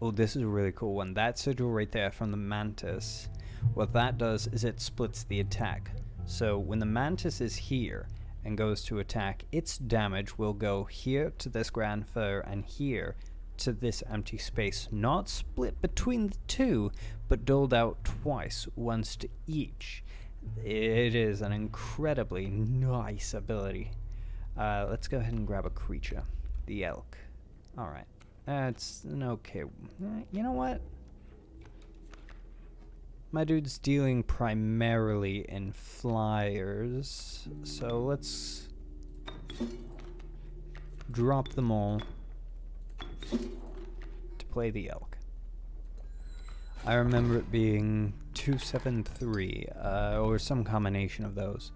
Oh, this is a really cool one. That sigil right there from the mantis, what that does is it splits the attack. So when the mantis is here and goes to attack, its damage will go here to this grand fir and here to this empty space, not split between the two, but doled out twice, once to each. It is an incredibly nice ability. Let's go ahead and grab a creature. The elk. Alright. That's an okay... You know what? My dude's dealing primarily in flyers, so let's drop them all to play the elk. I remember it being 273, or some combination of those.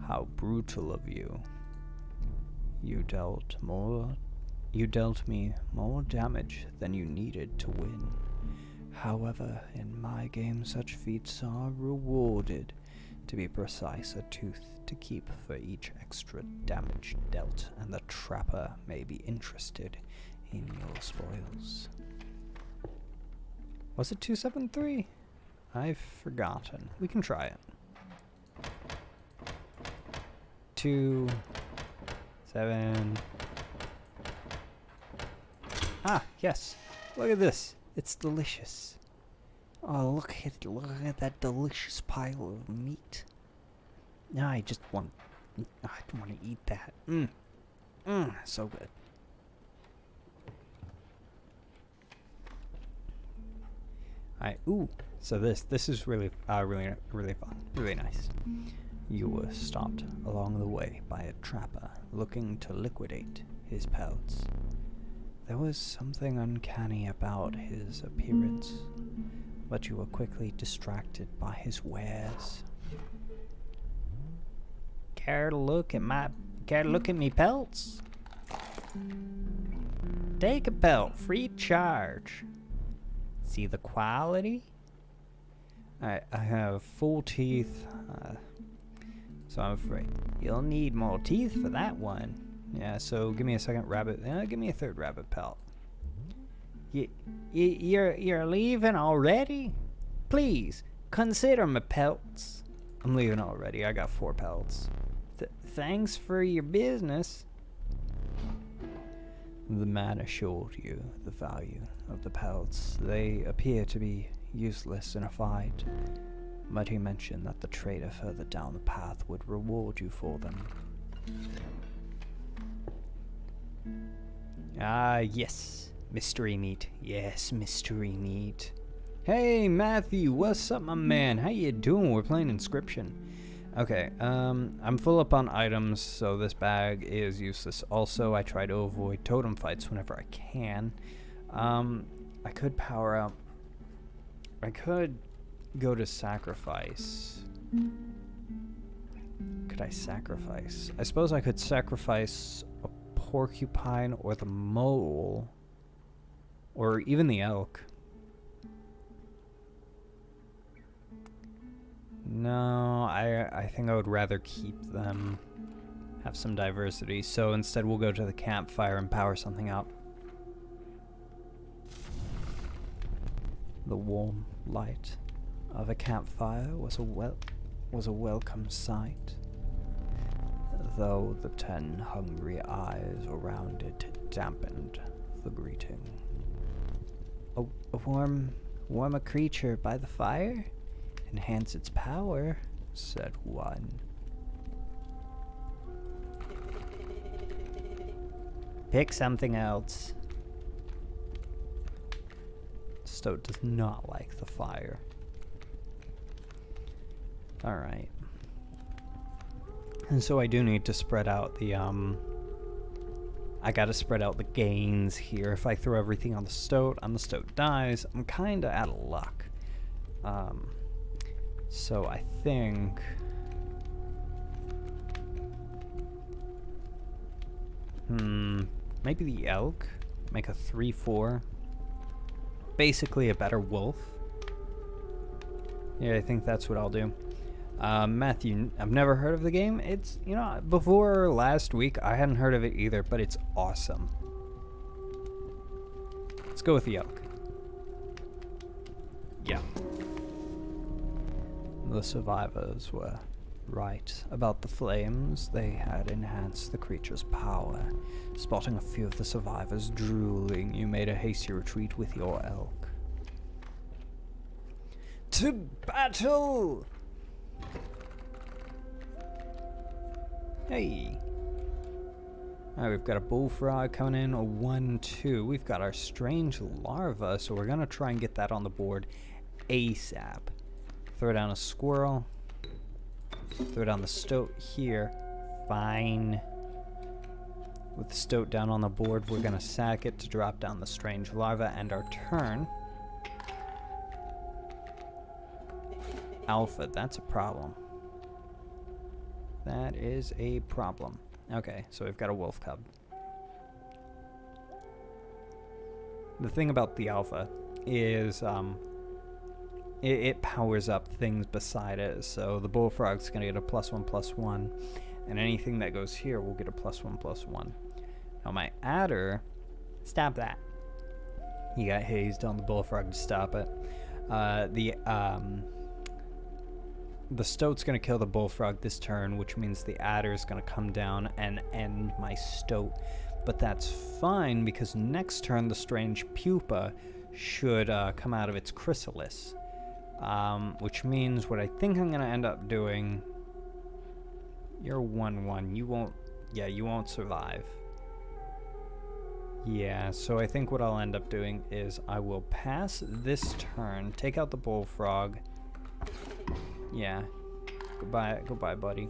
How brutal of you. You dealt me more damage than you needed to win. However, in my game such feats are rewarded. To be precise, a tooth to keep for each extra damage dealt, and the trapper may be interested in your spoils. Was it 273? I've forgotten. We can try it. 2, 7. Ah, yes. Look at this. It's delicious. Oh, look at that delicious pile of meat. Now I want to eat that. So good. Alright, ooh. So this is really fun, really nice. You were stopped along the way by a trapper looking to liquidate his pelts. There was something uncanny about his appearance, but you were quickly distracted by his wares. Care to look at me pelts? Take a pelt, free charge. See the quality? I have full teeth, so I'm afraid you'll need more teeth for that one. Yeah, so give me a second rabbit. Give me a third rabbit pelt. You're leaving already? Please, consider my pelts. I'm leaving already. I got 4 pelts. Thanks for your business. The man assured you the value of the pelts. They appear to be useless in a fight, but he mentioned that the trader further down the path would reward you for them. Ah, yes. Mystery meat. Yes, mystery meat. Hey, Matthew, what's up, my man? How you doing? We're playing Inscryption. Okay, I'm full up on items, so this bag is useless. Also, I try to avoid totem fights whenever I can. I could power up. I could go to sacrifice. Could I sacrifice? I suppose I could sacrifice a porcupine or the mole. Or even the elk. No, I think I would rather keep them, have some diversity. So instead we'll go to the campfire and power something up. The warm light of a campfire was a welcome sight, though the 10 hungry eyes around it dampened the greeting. A warmer creature by the fire? Enhance its power, said one. Pick something else. Stoat does not like the fire. Alright. And so I do need to spread out the, I gotta spread out the gains here. If I throw everything on the stoat dies, I'm kinda out of luck. So I think maybe the elk, make a 3/4. Basically a better wolf. Yeah, I think that's what I'll do. Matthew, I've never heard of the game. It's, you know, before last week I hadn't heard of it either, but it's awesome. Let's go with the elk. Yeah. The survivors were right about the flames. They had enhanced the creature's power. Spotting a few of the survivors drooling, you made a hasty retreat with your elk. To battle! Hey! Alright, we've got a bullfrog coming in, a 1-2. We've got our strange larva, so we're gonna try and get that on the board ASAP. Throw down a squirrel. Throw down the stoat here. Fine. With the stoat down on the board, we're gonna sack it to drop down the strange larva and our turn. Alpha, that's a problem. That is a problem. Okay, so we've got a wolf cub. The thing about the alpha is, it powers up things beside it, so the bullfrog's gonna get a +1/+1, and anything that goes here will get a +1/+1. Now my adder, stop that. He got hazed on the bullfrog to stop it. The stoat's gonna kill the bullfrog this turn, which means the adder's gonna come down and end my stoat. But that's fine, because next turn the strange pupa should come out of its chrysalis. Which means what I think I'm gonna end up doing... You're 1-1. You won't survive. Yeah, so I think what I'll end up doing is I will pass this turn, take out the bullfrog. Yeah. Goodbye, buddy.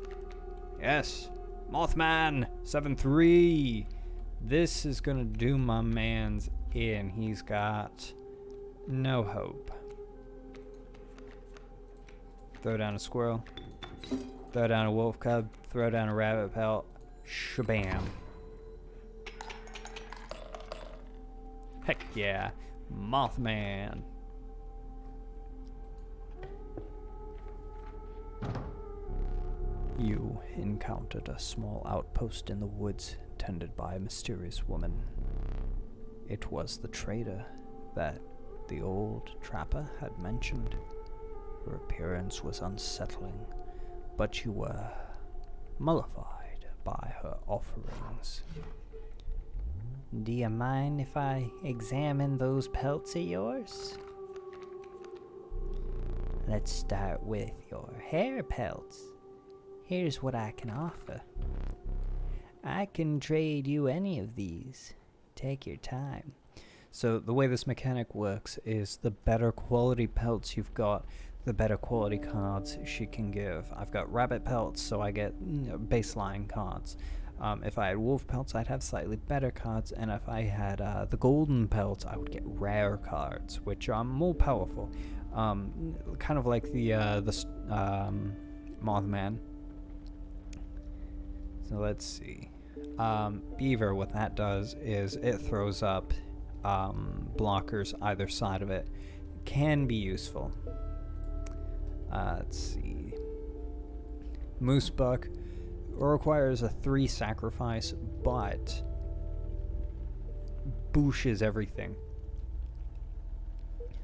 Yes! Mothman! 7-3! This is gonna do my man's in. He's got no hope. Throw down a squirrel. Throw down a wolf cub. Throw down a rabbit pelt. Shabam. Heck yeah. Mothman. You encountered a small outpost in the woods tended by a mysterious woman. It was the trader that the old trapper had mentioned. Her appearance was unsettling, but you were mollified by her offerings. Do you mind if I examine those pelts of yours? Let's start with your hair pelts. Here's what I can offer. I can trade you any of these. Take your time. So the way this mechanic works is the better quality pelts you've got, the better quality cards she can give. I've got rabbit pelts, so I get baseline cards. If I had wolf pelts, I'd have slightly better cards, and if I had the golden pelts, I would get rare cards, which are more powerful. Kind of like the Mothman. So let's see. Beaver, what that does is it throws up blockers either side of it. Can be useful. Let's see. Moosebuck requires a 3 sacrifice, but booshes everything.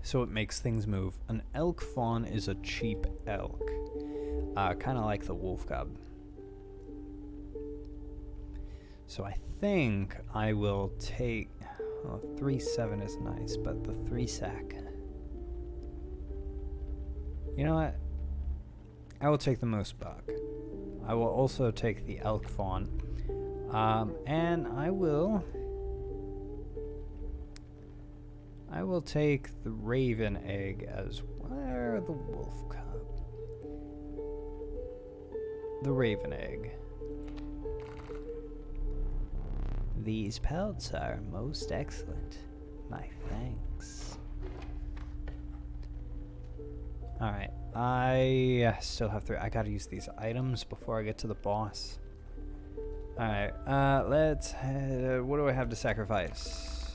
So it makes things move. An elk fawn is a cheap elk. Kind of like the wolf cub. So I think I will take... Well, 3-7 is nice, but the 3 sack... You know what? I will take the moose buck. I will also take the elk fawn. And I will take the raven egg as well. The wolf cub. The raven egg. These pelts are most excellent. My thanks. Alright, I still have 3. I gotta use these items before I get to the boss. Alright, let's... what do I have to sacrifice?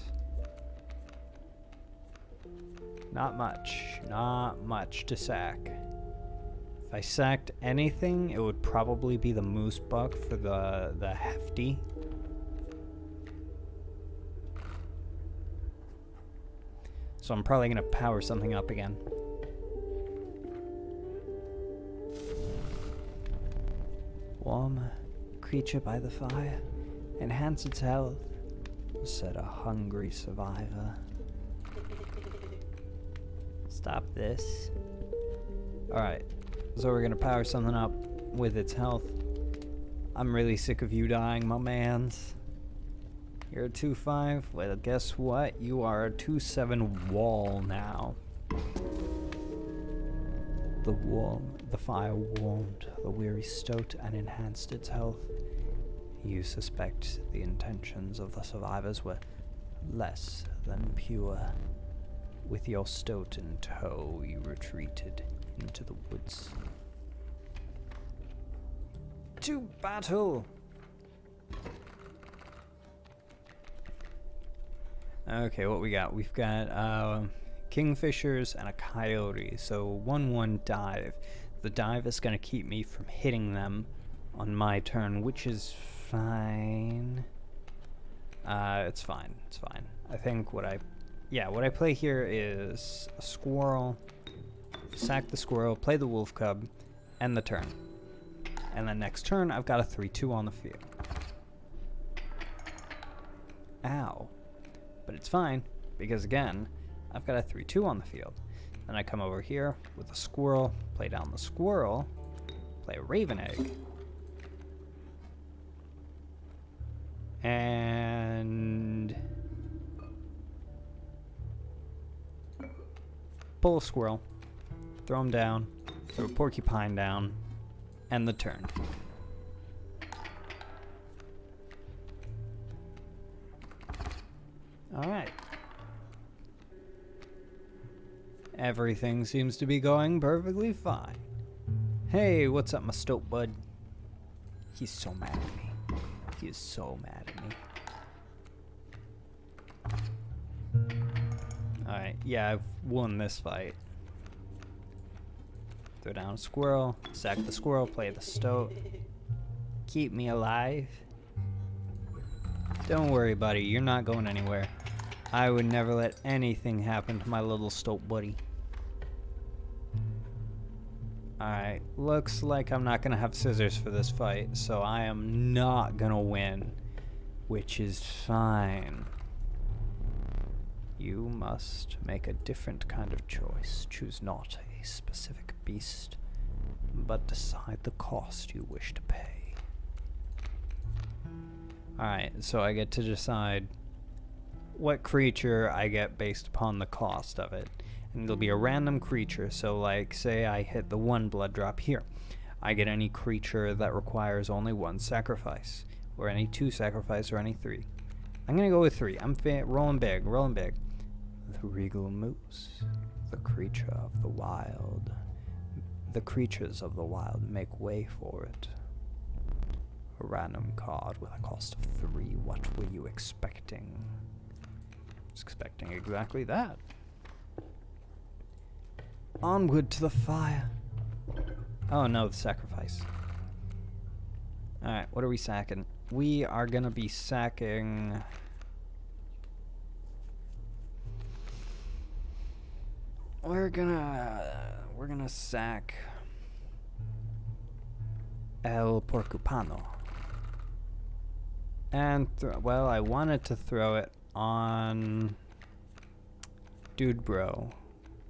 Not much to sack. If I sacked anything, it would probably be the moose buck for the hefty. So I'm probably gonna power something up again. Warm creature by the fire. Enhance its health, said a hungry survivor. Stop this. Alright, so we're gonna power something up with its health. I'm really sick of you dying, my mans. You're a 2-5. Well, guess what? You are a 2-7 wall now. The fire warmed the weary stoat and enhanced its health. You suspect the intentions of the survivors were less than pure. With your stoat in tow, you retreated into the woods. To battle! Okay, what we got? We've got kingfishers and a coyote. So 1-1 dive. The dive is going to keep me from hitting them on my turn, which is fine. It's fine. It's fine. I think what I play here is a squirrel, sack the squirrel, play the wolf cub, end the turn. And then next turn, I've got a 3-2 on the field. Ow. But it's fine, because again, I've got a 3-2 on the field. Then I come over here with a squirrel, play down the squirrel, play a raven egg. And pull a squirrel, throw him down, throw a porcupine down, end the turn. Alright. Everything seems to be going perfectly fine. Hey, what's up, my stoat bud? He's so mad at me. He is so mad at me. Alright, yeah, I've won this fight. Throw down a squirrel. Sack the squirrel. Play the stoat. Keep me alive. Don't worry, buddy. You're not going anywhere. I would never let anything happen to my little stoat buddy. Alright, looks like I'm not gonna have scissors for this fight, so I am not gonna win. Which is fine. You must make a different kind of choice. Choose not a specific beast, but decide the cost you wish to pay. Alright, so I get to decide what creature I get based upon the cost of it. And it'll be a random creature, so like, say I hit the 1 blood drop here. I get any creature that requires only 1 sacrifice, or any 2 sacrifice, or any 3. I'm gonna go with 3. I'm rolling big, rolling big. The regal moose, the creature of the wild. The creatures of the wild make way for it. A random card with a cost of 3. What were you expecting? I was expecting exactly that. Onward to the fire. Oh no, the sacrifice. Alright, what are we sacking? We are gonna be sacking... We're gonna sack... El Porcupano. And, well, I wanted to throw it on... Dude bro.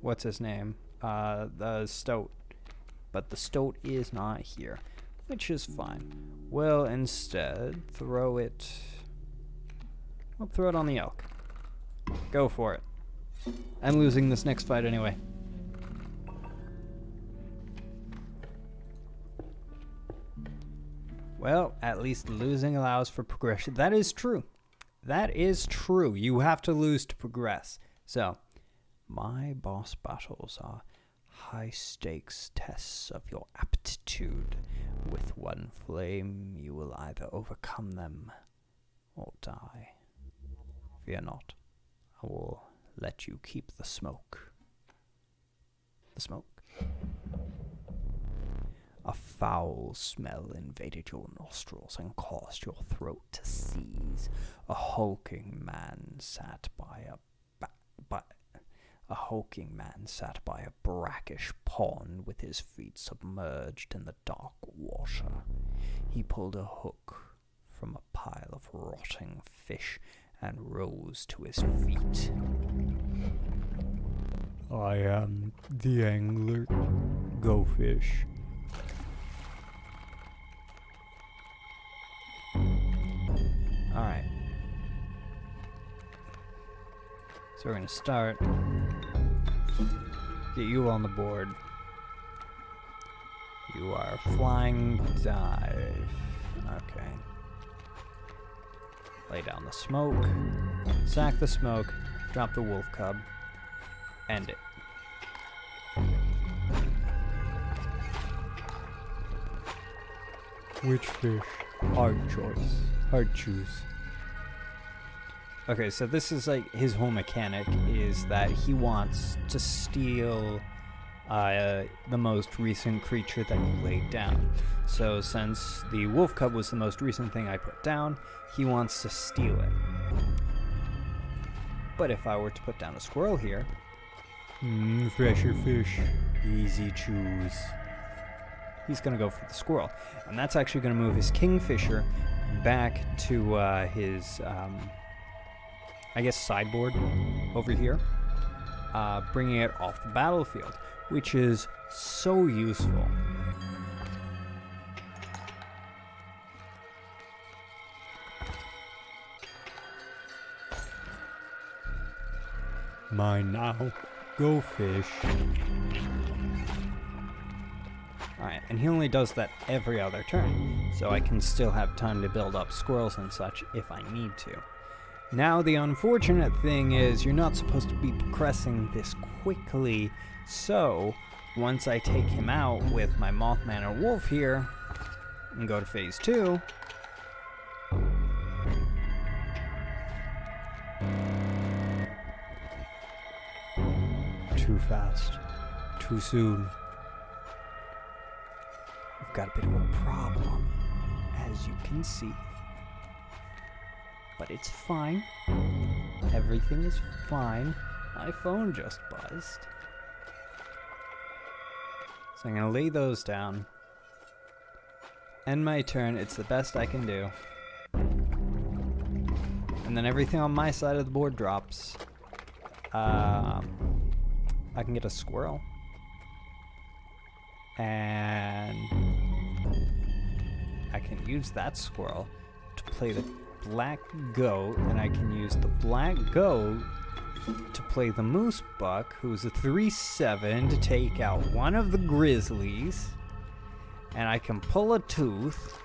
What's his name? The stoat. But the stoat is not here, which is fine. We'll instead throw it... We'll throw it on the elk. Go for it. I'm losing this next fight anyway. Well, at least losing allows for progression. That is true. That is true. You have to lose to progress. So, my boss battles are high-stakes tests of your aptitude. With 1 flame, you will either overcome them or die. Fear not. I will let you keep the smoke. The smoke? A foul smell invaded your nostrils and caused your throat to seize. A hulking man sat by a brackish pond with his feet submerged in the dark water. He pulled a hook from a pile of rotting fish and rose to his feet. I am the angler. Go fish. Alright. So we're gonna start. Get you on the board. You are flying dive. Okay. Lay down the smoke. Sack the smoke. Drop the wolf cub. End it. Which fish? Hard choice. Hard choose. Okay, so this is like his whole mechanic is that he wants to steal the most recent creature that you laid down. So since the wolf cub was the most recent thing I put down, he wants to steal it. But if I were to put down a squirrel here, fresher fish, easy choose. He's gonna go for the squirrel, and that's actually gonna move his kingfisher back to his I guess sideboard over here, bringing it off the battlefield, which is so useful. Mine now. Go fish. Alright, and he only does that every other turn, so I can still have time to build up squirrels and such if I need to. Now, the unfortunate thing is you're not supposed to be progressing this quickly, so once I take him out with my Mothman or Wolf here and go to phase 2, too fast, too soon. got a bit of a problem, as you can see. But it's fine. Everything is fine. My phone just buzzed. So I'm gonna lay those down. End my turn. It's the best I can do. And then everything on my side of the board drops. I can get a squirrel. And I can use that squirrel to play the black goat, and I can use the black goat to play the moose buck, who's a 3/7, to take out one of the grizzlies, and I can pull a tooth,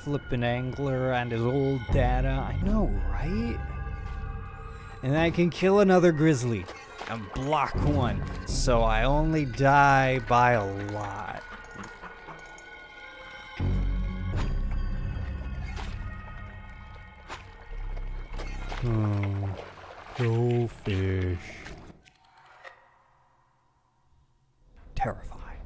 flippin' angler and his old data. I know, right? And I can kill another grizzly and block one, so I only die by a lot. Oh, go fish. Terrifying.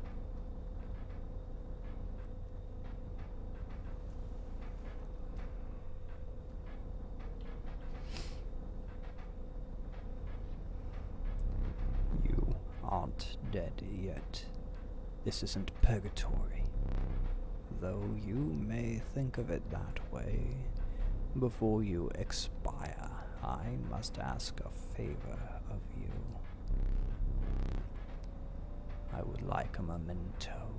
You aren't dead yet. This isn't purgatory, though you may think of it that way. Before you expire, I must ask a favor of you. I would like a memento.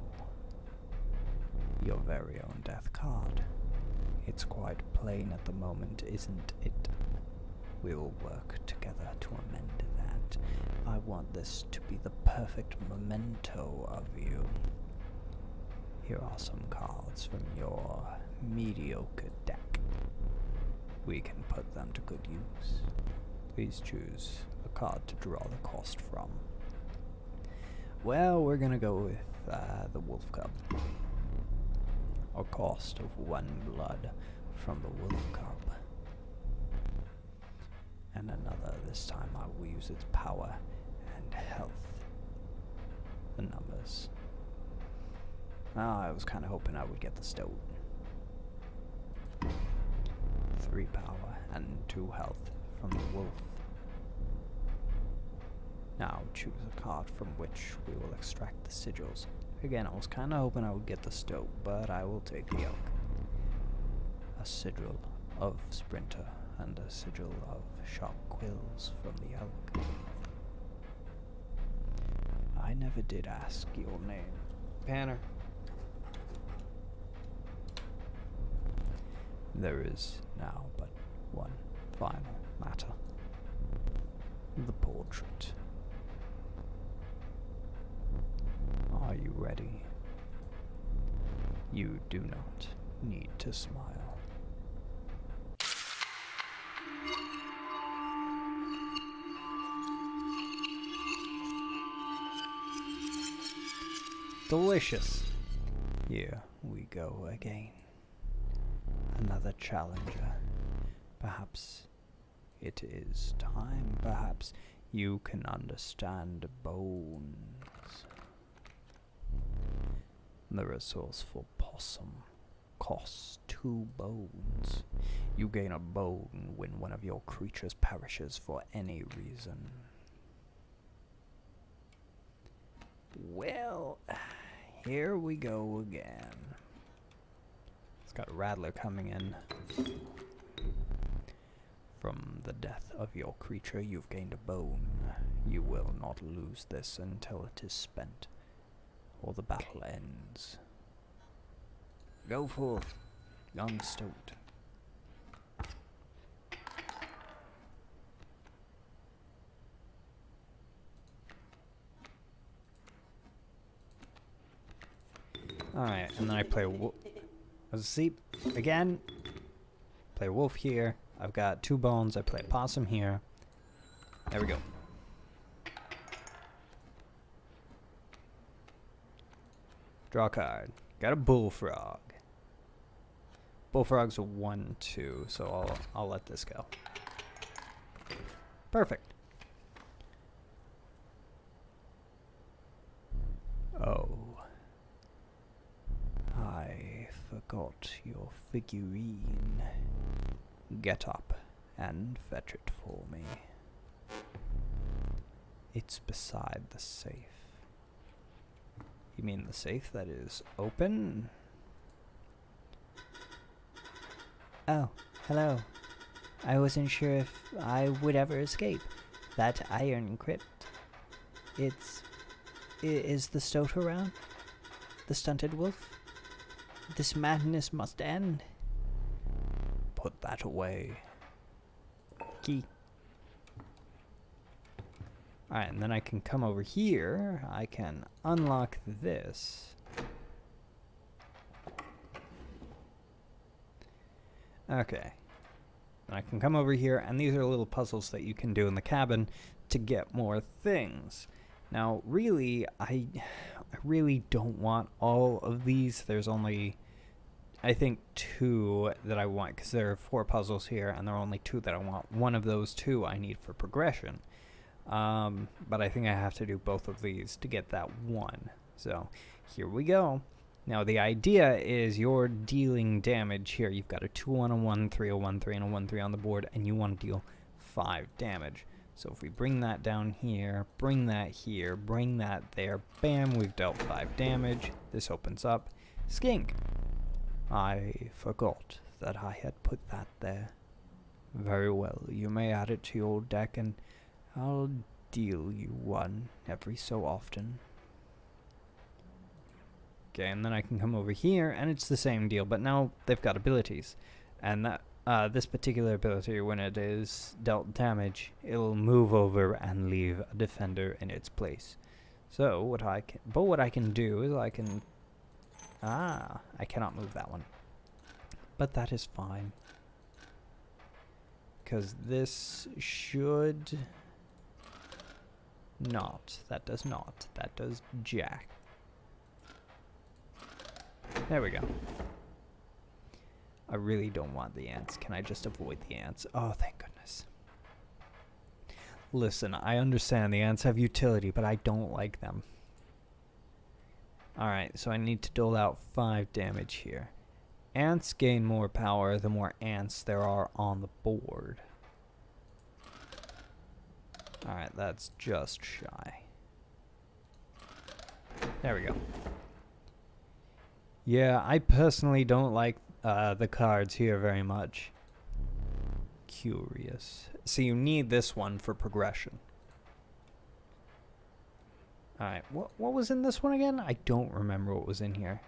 Your very own death card. It's quite plain at the moment, isn't it? We'll work together to amend that. I want this to be the perfect memento of you. Here are some cards from your mediocre deck. We can put them to good use. Please choose a card to draw the cost from. Well, we're gonna go with the Wolf Cub. A cost of 1 blood from the Wolf Cub. And another, this time I will use its power and health. The numbers. I was kind of hoping I would get the Stoat. 3 power and 2 health from the wolf. Now choose a card from which we will extract the sigils. Again, I was kinda hoping I would get the Stoat, but I will take the elk. A sigil of Sprinter and a sigil of sharp quills from the elk. I never did ask your name. PANR. There is now but one final matter. The portrait. Are you ready? You do not need to smile. Delicious. Here we go again. Another challenger. Perhaps it is time. Perhaps you can understand bones. The resourceful possum costs 2 bones. You gain a bone when one of your creatures perishes for any reason. Well, here we go again. Got Rattler coming in. From the death of your creature, you've gained a bone. You will not lose this until it is spent, or the battle ends. Go forth, young Stoat. Alright, and then I play see, again, play wolf here. I've got 2 bones. I play possum here. There we go. Draw a card. Got a bullfrog. Bullfrog's a 1/2, so I'll let this go. Perfect. forgot your figurine. Get up and fetch it for me. It's beside the safe. You mean the safe that is open? Oh, hello. I wasn't sure if I would ever escape that iron crypt. Is the stoat around? The stunted wolf? This madness must end. Put that away. Key. Alright, and then I can come over here. I can unlock this. Okay. And I can come over here, and these are little puzzles that you can do in the cabin to get more things. Now, really, I really don't want all of these. There's only, I think, 2 that I want, because there are 4 puzzles here, and there are only 2 that I want. One of those 2 I need for progression. But I think I have to do both of these to get that 1. So, here we go. Now, the idea is you're dealing damage here. You've got a 2 on a 1, 3 on 1, 3 on a 1, 3 on the board, and you want to deal 5 damage. So if we bring that down here, bring that here, bring that there, bam, we've dealt 5 damage. This opens up. Skink. I forgot that I had put that there. Very well, you may add it to your deck, and I'll deal you 1 every so often. Okay, and then I can come over here, and it's the same deal, but now they've got abilities. And that this particular ability, when it is dealt damage, it'll move over and leave a defender in its place. So what I can do is I cannot move that one. But that is fine. Because this should not. That does not. That does jack. There we go. I really don't want the ants. Can I just avoid the ants? Oh, thank goodness. Listen, I understand the ants have utility, but I don't like them. Alright, so I need to dole out 5 damage here. Ants gain more power the more ants there are on the board. Alright, that's just shy. There we go. Yeah, I personally don't like the cards here very much. Curious. So you need this one for progression. Alright, what was in this one again? I don't remember what was in here.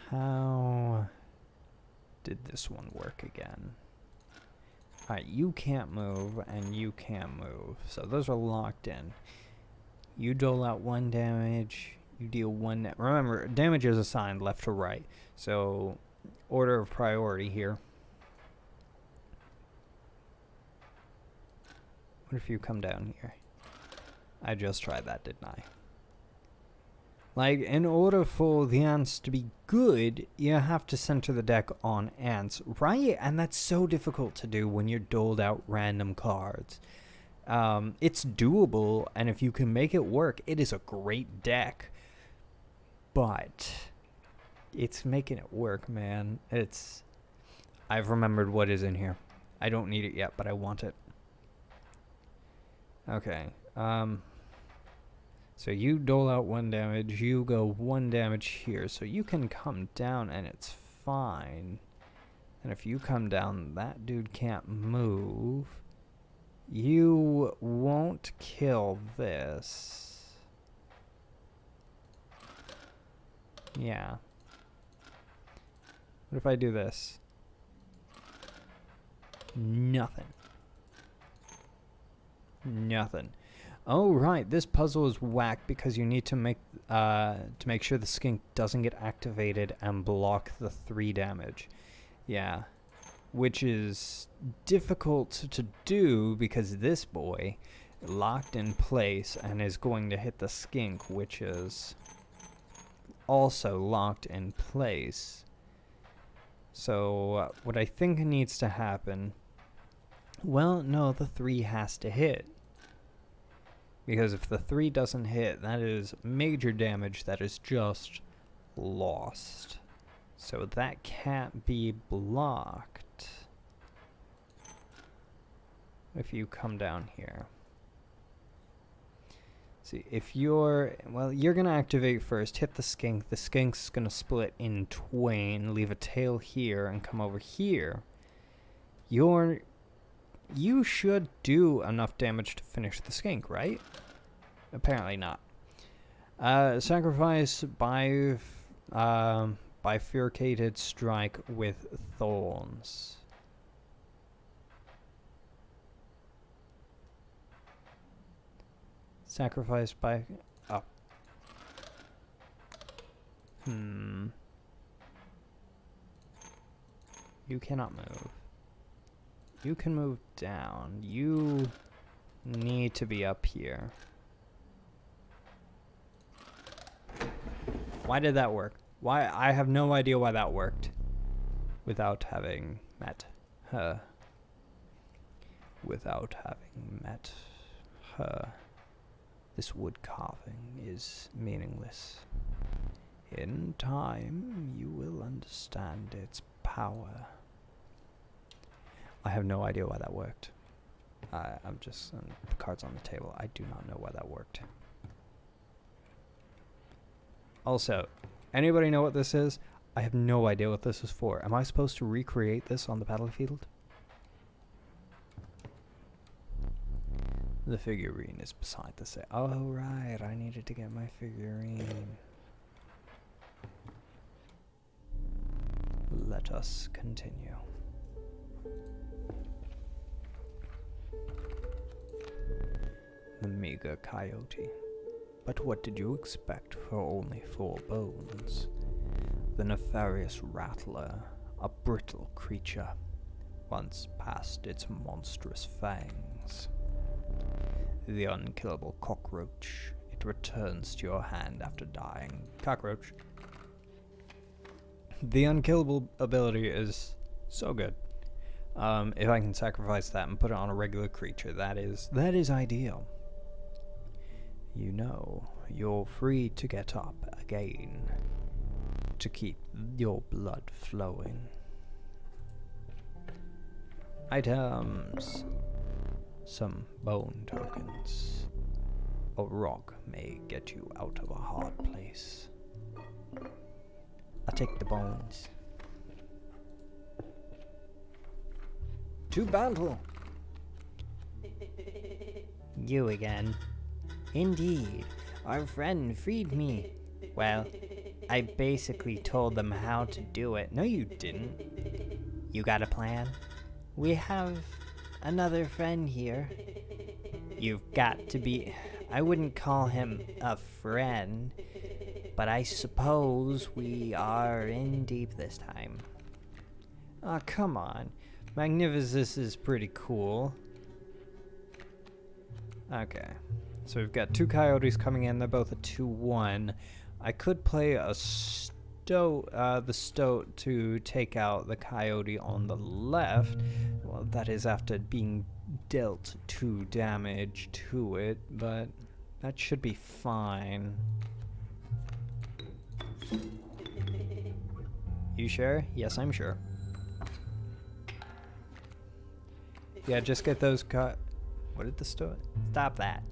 How did this one work again? Alright, you can't move, and you can't move. So those are locked in. You dole out 1 damage, you deal 1... Remember, damage is assigned left to right. So, order of priority here. What if you come down here? I just tried that, didn't I? Like, in order for the ants to be good, you have to center the deck on ants, right? And that's so difficult to do when you're doled out random cards. It's doable, and if you can make it work, it is a great deck. But it's making it work, man. I've remembered what is in here. I don't need it yet, but I want it. Okay, so you dole out 1 damage, you go 1 damage here, so you can come down and it's fine. And if you come down, that dude can't move. You won't kill this. Yeah. What if I do this? Nothing. Nothing. Oh, right, this puzzle is whack because you need to make sure the skink doesn't get activated and block the 3 damage. Yeah, which is difficult to do because this boy locked in place and is going to hit the skink, which is also locked in place. So what I think needs to happen, well, no, the 3 has to hit. Because if the 3 doesn't hit, that is major damage that is just lost. So that can't be blocked. If you come down here. See, if you're, well, you're going to activate first, hit the skink. The skink's going to split in twain, leave a tail here, and come over here. You should do enough damage to finish the skink, right? Apparently not. Sacrifice bifurcated strike with thorns. Sacrifice by... Oh. You cannot move. You can move down. You need to be up here. Why did that work? Why? I have no idea why that worked. Without having met her. Without having met her. This wood carving is meaningless. In time, you will understand its power. I have no idea why that worked. I'm just cards on the table. I do not know why that worked. Also, anybody know what this is? I have no idea what this is for. Am I supposed to recreate this on the battlefield? The figurine is beside the set. Oh, right. I needed to get my figurine. Let us continue. The meager coyote. But what did you expect for only 4 bones? The nefarious rattler, a brittle creature, once past its monstrous fangs. The unkillable cockroach. It returns to your hand after dying. Cockroach. The unkillable ability is so good. If I can sacrifice that and put it on a regular creature, that is ideal. You know, you're free to get up again, to keep your blood flowing. Items. Some bone tokens. A rock may get you out of a hard place. I'll take the bones. To battle! You again. Indeed, our friend freed me. Well, I basically told them how to do it. No, you didn't. You got a plan? We have another friend here. You've got to be... I wouldn't call him a friend, but I suppose we are in deep this time. Oh, come on. Magnificus is pretty cool. Okay. So we've got 2 coyotes coming in. They're both a 2-1. I could play a the stoat to take out the coyote on the left. Well, that is after being dealt 2 damage to it, but that should be fine. You sure? Yes, I'm sure. Yeah, just get those what did the stoat? Stop that.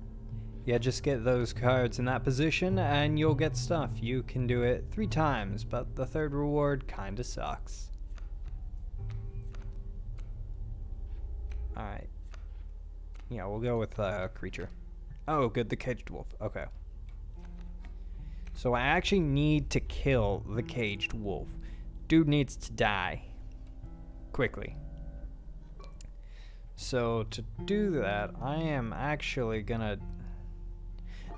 Yeah, just get those cards in that position and you'll get stuff. You can do it 3 times, but the 3rd reward kinda sucks. Alright. Yeah, we'll go with creature. Oh, good, the caged wolf. Okay. So I actually need to kill the caged wolf. Dude needs to die. Quickly. So to do that, I am actually gonna...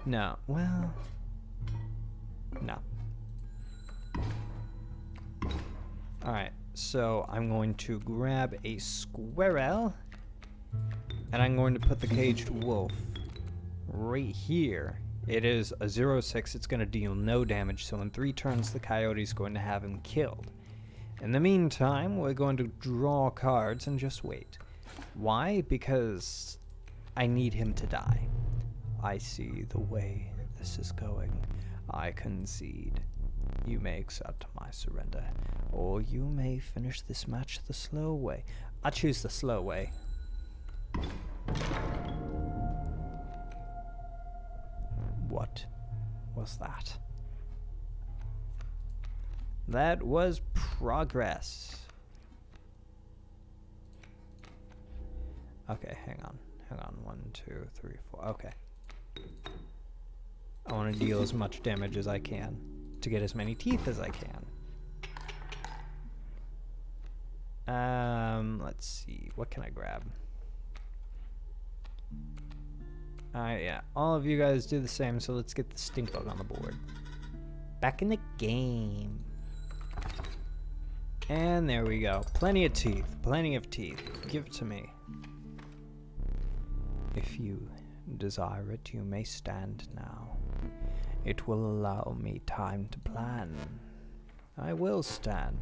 No, well... No. Alright, so I'm going to grab a squirrel, and I'm going to put the caged wolf right here It is a 0/6. It's going to deal no damage, so in 3 turns the coyote's going to have him killed. In the meantime, we're going to draw cards and just wait. Why? Because I need him to die. I see the way this is going. I concede. You may accept my surrender, or you may finish this match the slow way. I choose the slow way. What was that? That was progress. Okay, hang on. 1, 2, 3, 4. Okay. I want to deal as much damage as I can to get as many teeth as I can. Let's see. What can I grab? Alright, yeah. All of you guys do the same, so let's get the stink bug on the board. Back in the game. And there we go. Plenty of teeth. Plenty of teeth. Give it to me. If you desire it, you may stand now. It will allow me time to plan. I will stand.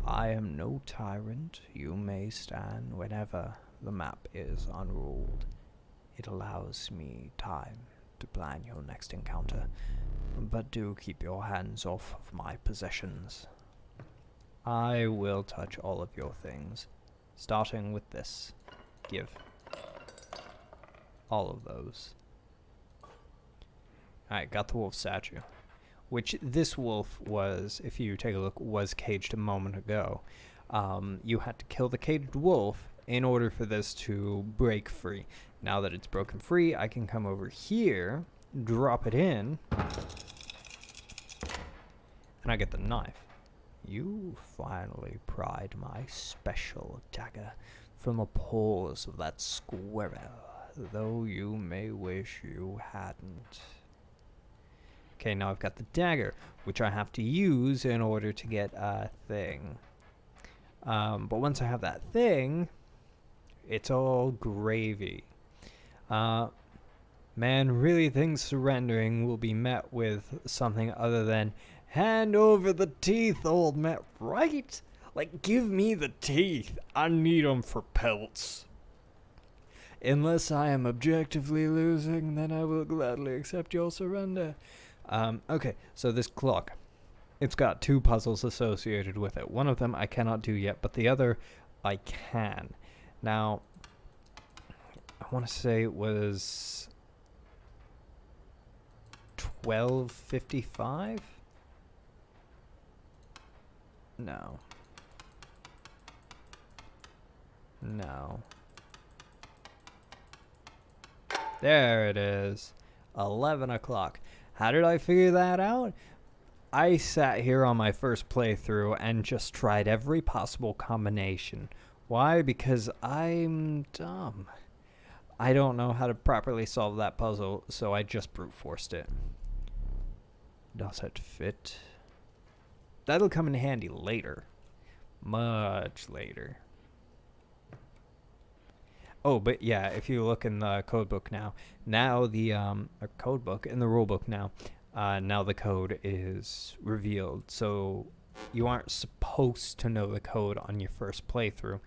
I am no tyrant. You may stand whenever the map is unruled. It allows me time to plan your next encounter, but do keep your hands off of my possessions. I will touch all of your things, starting with this. Give. All of those. Alright, got the wolf statue. Which this wolf was, if you take a look, was caged a moment ago. You had to kill the caged wolf in order for this to break free. Now that it's broken free, I can come over here, drop it in, and I get the knife. You finally pried my special dagger from the paws of that squirrel, though you may wish you hadn't. Okay, now I've got the dagger, which I have to use in order to get a thing. But once I have that thing, it's all gravy. Man really thinks surrendering will be met with something other than, hand over the teeth, old man, right? Like, give me the teeth. I need them for pelts. Unless I am objectively losing, then I will gladly accept your surrender. Okay, so this clock. It's got 2 puzzles associated with it. One of them I cannot do yet, but the other I can. Now, I want to say it was 12:55? No. There it is. 11 o'clock. How did I figure that out? I sat here on my first playthrough and just tried every possible combination. Why? Because I'm dumb. I don't know how to properly solve that puzzle, so I just brute forced it. Does it fit? That'll come in handy later. Much later. Oh, but yeah, if you look in the codebook now the codebook in the rulebook now the code is revealed. So you aren't supposed to know the code on your first playthrough,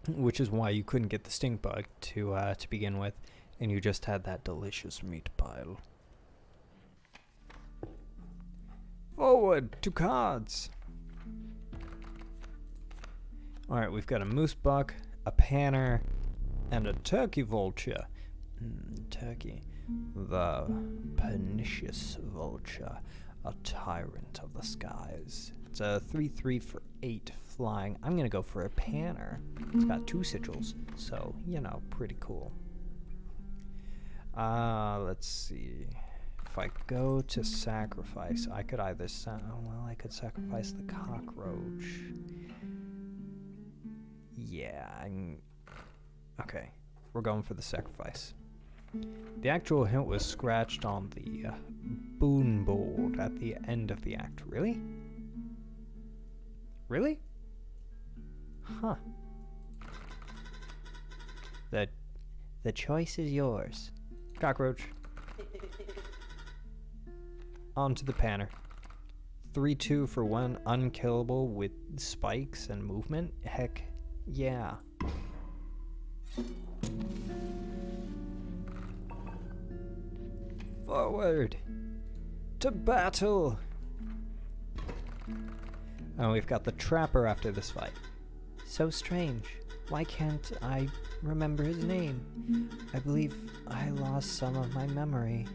which is why you couldn't get the stink bug to begin with, and you just had that delicious meat pile. Forward to cards. All right, we've got a moose buck, a PANR, and a turkey vulture. Turkey. The pernicious vulture, a tyrant of the skies. It's a 3/3 for 8 flying. I'm going to go for a PANR. It's got 2 sigils, so, you know, pretty cool. Let's see. If I go to sacrifice, I could either I could sacrifice the cockroach. Yeah, okay. We're going for the sacrifice. The actual hint was scratched on the boon board at the end of the act. Really? Really? Huh. The choice is yours. Cockroach. Onto the PANR. 3-2 for one unkillable with spikes and movement? Heck yeah. Forward! To battle! Oh, we've got the Trapper after this fight. So strange. Why can't I remember his name? I believe I lost some of my memory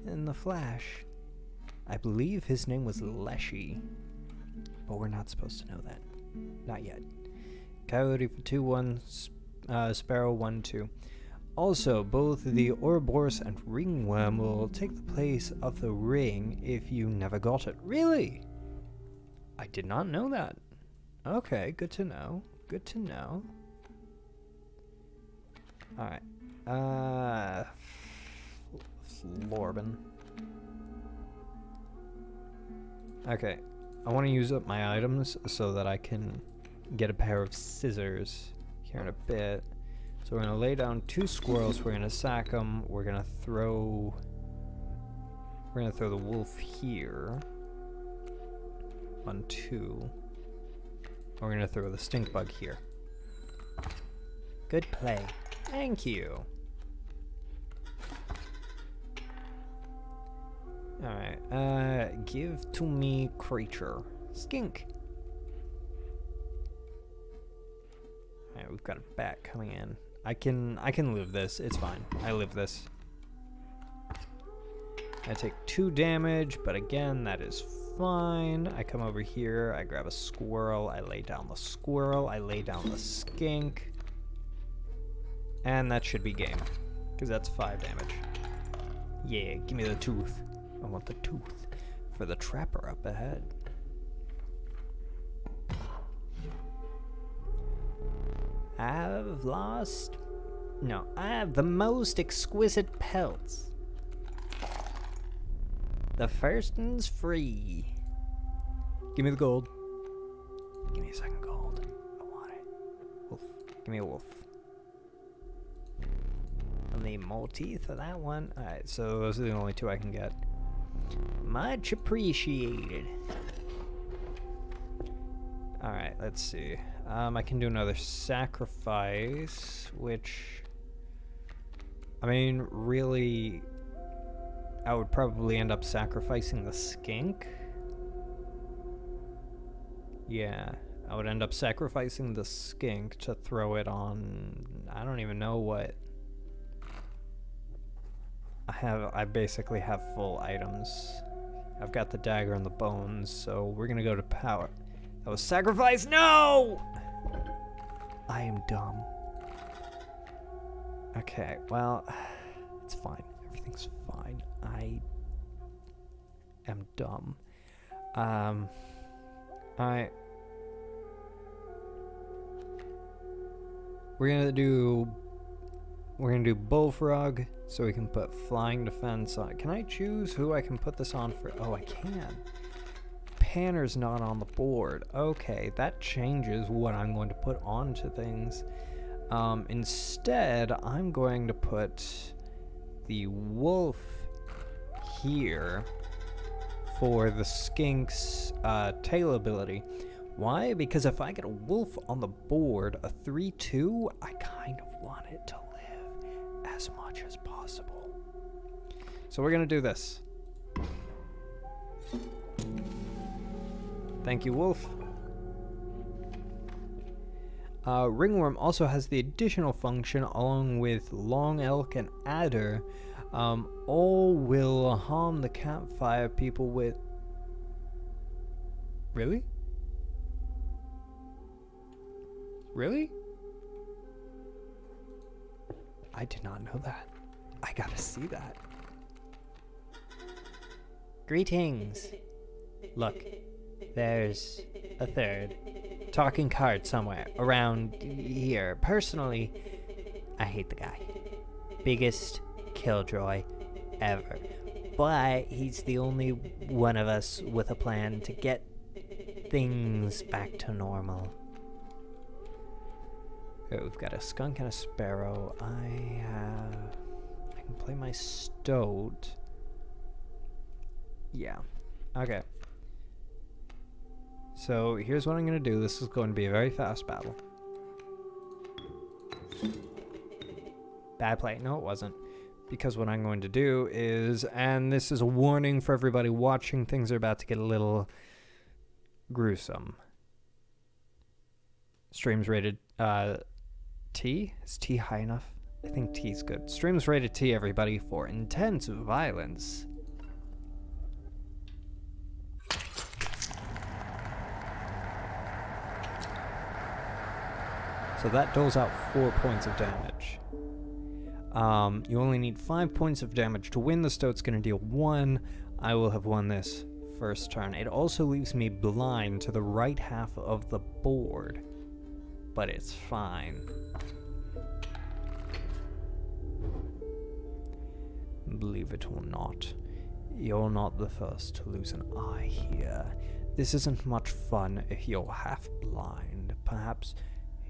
in the flash. I believe his name was Leshy, but we're not supposed to know that. Not yet. Coyote for 2-1, Sparrow 1-2. Also, both the Ouroboros and Ringworm will take the place of the ring if you never got it. Really? I did not know that. Okay, good to know. Good to know. Alright. Florbin. Okay, I want to use up my items so that I can get a pair of scissors here in a bit. So we're going to lay down 2 squirrels, we're going to sack them, we're going to throw the wolf here. 1, 2. We're going to throw the stink bug here. Good play. Thank you. Alright, give to me creature. Skink. Alright, we've got a bat coming in. I can live this. It's fine. I live this. I take 2 damage, but again, that is fine. I come over here, I grab a squirrel, I lay down the squirrel, I lay down the skink. And that should be game, because that's 5 damage. Yeah, give me the tooth. I want the tooth for the Trapper up ahead. I have the most exquisite pelts. The first one's free. Give me the gold. Give me a second gold. I want it. Wolf. Give me a wolf. I'll need more teeth for that one. Alright, so those are the only 2 I can get. Much appreciated. Alright, let's see. I can do another sacrifice, which... I mean, really... I would probably end up sacrificing the skink. Yeah, I would end up sacrificing the skink to throw it on... I don't even know what... I basically have full items. I've got the dagger and the bones, so we're gonna go to power. That was sacrifice! No! I am dumb. Okay, well, it's fine. Everything's fine. I am dumb. Alright. We're gonna do Bullfrog, so we can put Flying Defense on it. Can I choose who I can put this on for? Oh, I can. PANR's not on the board. Okay, that changes what I'm going to put onto things. Instead, I'm going to put the wolf here for the skink's tail ability. Why? Because if I get a wolf on the board, a 3-2, I kind of want it to live as much as possible. So we're going to do this. Thank you, wolf. Ringworm also has the additional function, along with Long Elk and Adder. All will harm the campfire people with... Really? Really? I did not know that. I gotta see that. Greetings. Look, there's a third talking card somewhere around here. Personally, I hate the guy. Biggest killjoy ever. But he's the only one of us with a plan to get things back to normal. Oh, we've got a skunk and a sparrow. I can Play my stoat. Yeah. Okay. So here's what I'm going to do. This is going to be a very fast battle. Bad play. No, it wasn't. Because what I'm going to do is, and this is a warning for everybody watching, things are about to get a little gruesome. Streams rated T? Is T high enough? I think T's good. Streams rated T, everybody, for intense violence. So that doles out 4 points of damage. You only need 5 points of damage to win. The stoat's going to deal 1. I will have won this first turn. It also leaves me blind to the right half of the board, but it's fine. Believe it or not, you're not the first to lose an eye here. This isn't much fun if you're half blind. Perhaps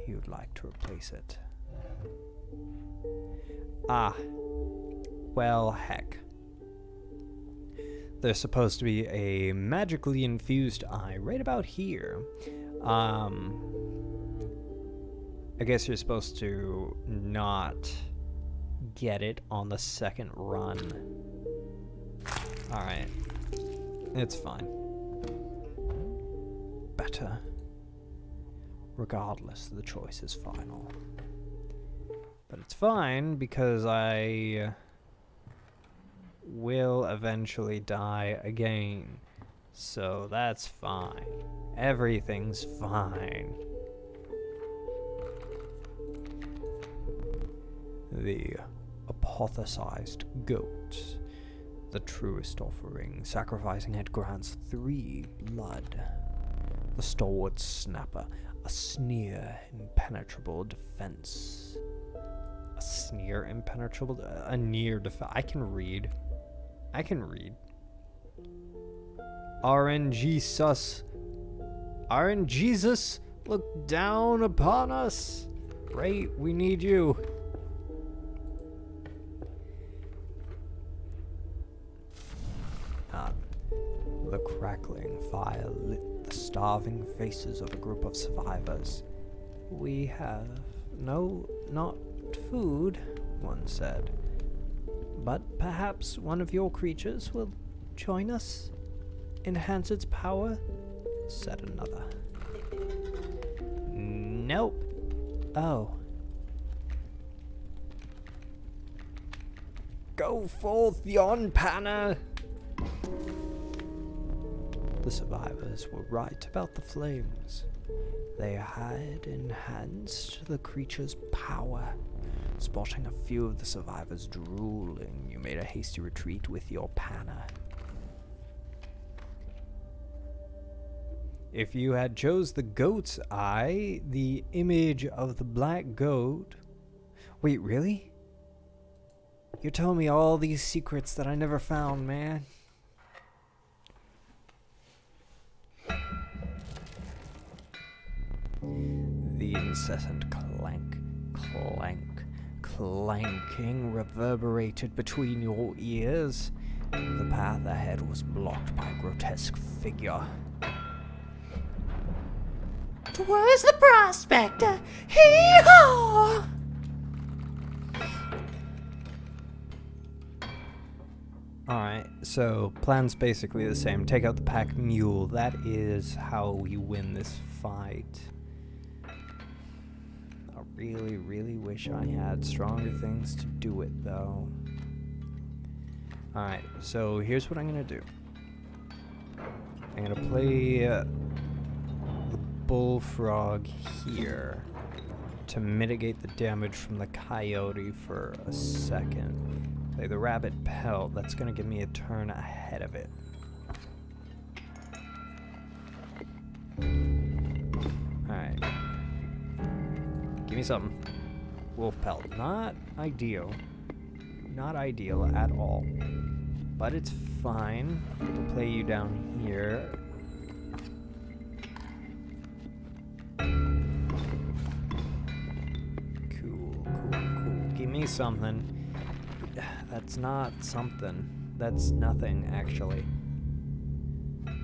you'd like to replace it. Ah, well, heck. There's supposed to be a magically infused eye right about here. I guess you're supposed to not get it on the second run. Alright. It's fine. Better. Regardless, the choice is final. But it's fine because I will eventually die again. So that's fine. Everything's fine. The apothesized goat. The truest offering. Sacrificing it grants 3 blood. The stalwart snapper. A sneer impenetrable defense. A sneer impenetrable? A near defense. I can read. RNGesus. RNGesus, look down upon us. Right, we need you. The crackling fire lit the starving faces of a group of survivors. We have not food, one said. But perhaps one of your creatures will join us? Enhance its power? Said another. Nope. Oh. Go forth, yon PANR! The survivors were right about the flames. They had enhanced the creature's power. Spotting a few of the survivors drooling, you made a hasty retreat with your PANR. If you had chose the goat's eye, the image of the black goat... Wait, really? You're telling me all these secrets that I never found, man? The incessant clank, clank, clanking reverberated between your ears. The path ahead was blocked by a grotesque figure. Where's the prospector? Hee-haw! Alright, so plan's basically the same. Take out the pack mule. That is how we win this fight. I really, really wish I had stronger things to do it, though. Alright, so here's what I'm gonna do. I'm gonna play the bullfrog here to mitigate the damage from the coyote for a second. Play the rabbit pelt. That's gonna give me a turn ahead of it. Alright. Give me something. Wolf pelt. Not ideal. Not ideal at all. But it's fine. We'll play you down here. Cool. Give me something. That's not something. That's nothing, actually.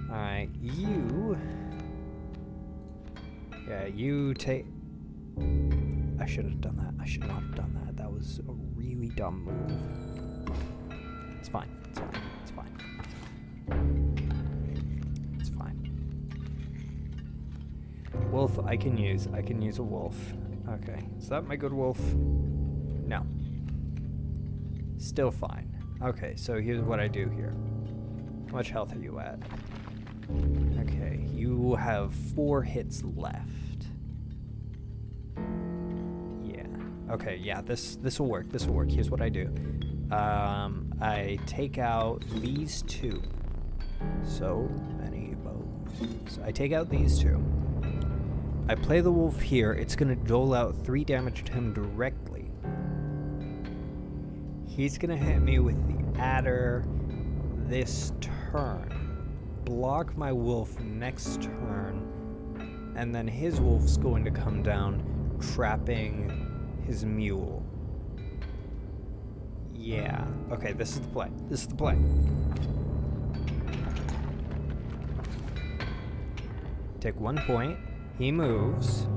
Alright, you... Yeah, you take... I should have done that. I should not have done that. That was a really dumb move. It's fine. It's fine. It's fine. It's fine. Wolf, I can use. I can use a wolf. Okay. Is that my good wolf? No. Still fine. Okay, so here's what I do here. How much health are you at? Okay, you have 4 hits left. Yeah. Okay, yeah, this will work. This will work. Here's what I do. I take out these 2. So many bows. I take out these 2. I play the wolf here. It's gonna dole out 3 damage to him directly. He's gonna hit me with the adder this turn. Block my wolf next turn. And then his wolf's going to come down, trapping his mule. Yeah. Okay, this is the play. This is the play. Take 1 point. He moves.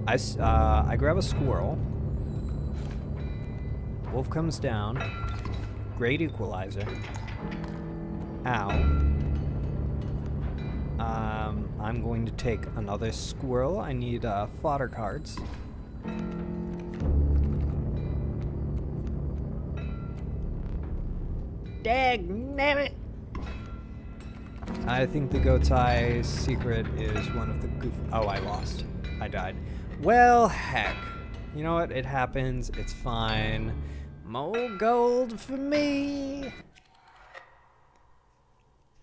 I grab a squirrel. Wolf comes down. Great equalizer. Ow. I'm going to take another squirrel. I need fodder cards. Dagnabbit. I think the goat's eye secret is one of the goof. Oh, I lost. I died. Well, heck. You know what? It happens. It's fine. More gold for me.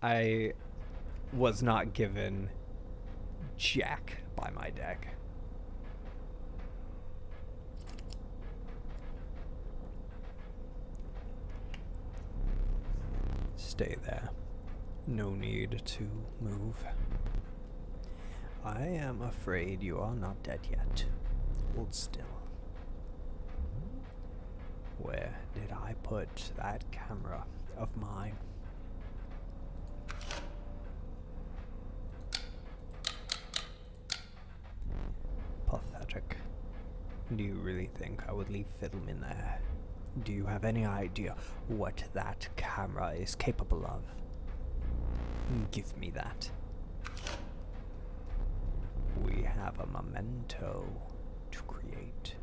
I was not given jack by my deck. Stay there. No need to move. I am afraid you are not dead yet. Hold still. Where did I put that camera of mine? Pathetic. Do you really think I would leave film in there? Do you have any idea what that camera is capable of? Give me that. We have a memento to create.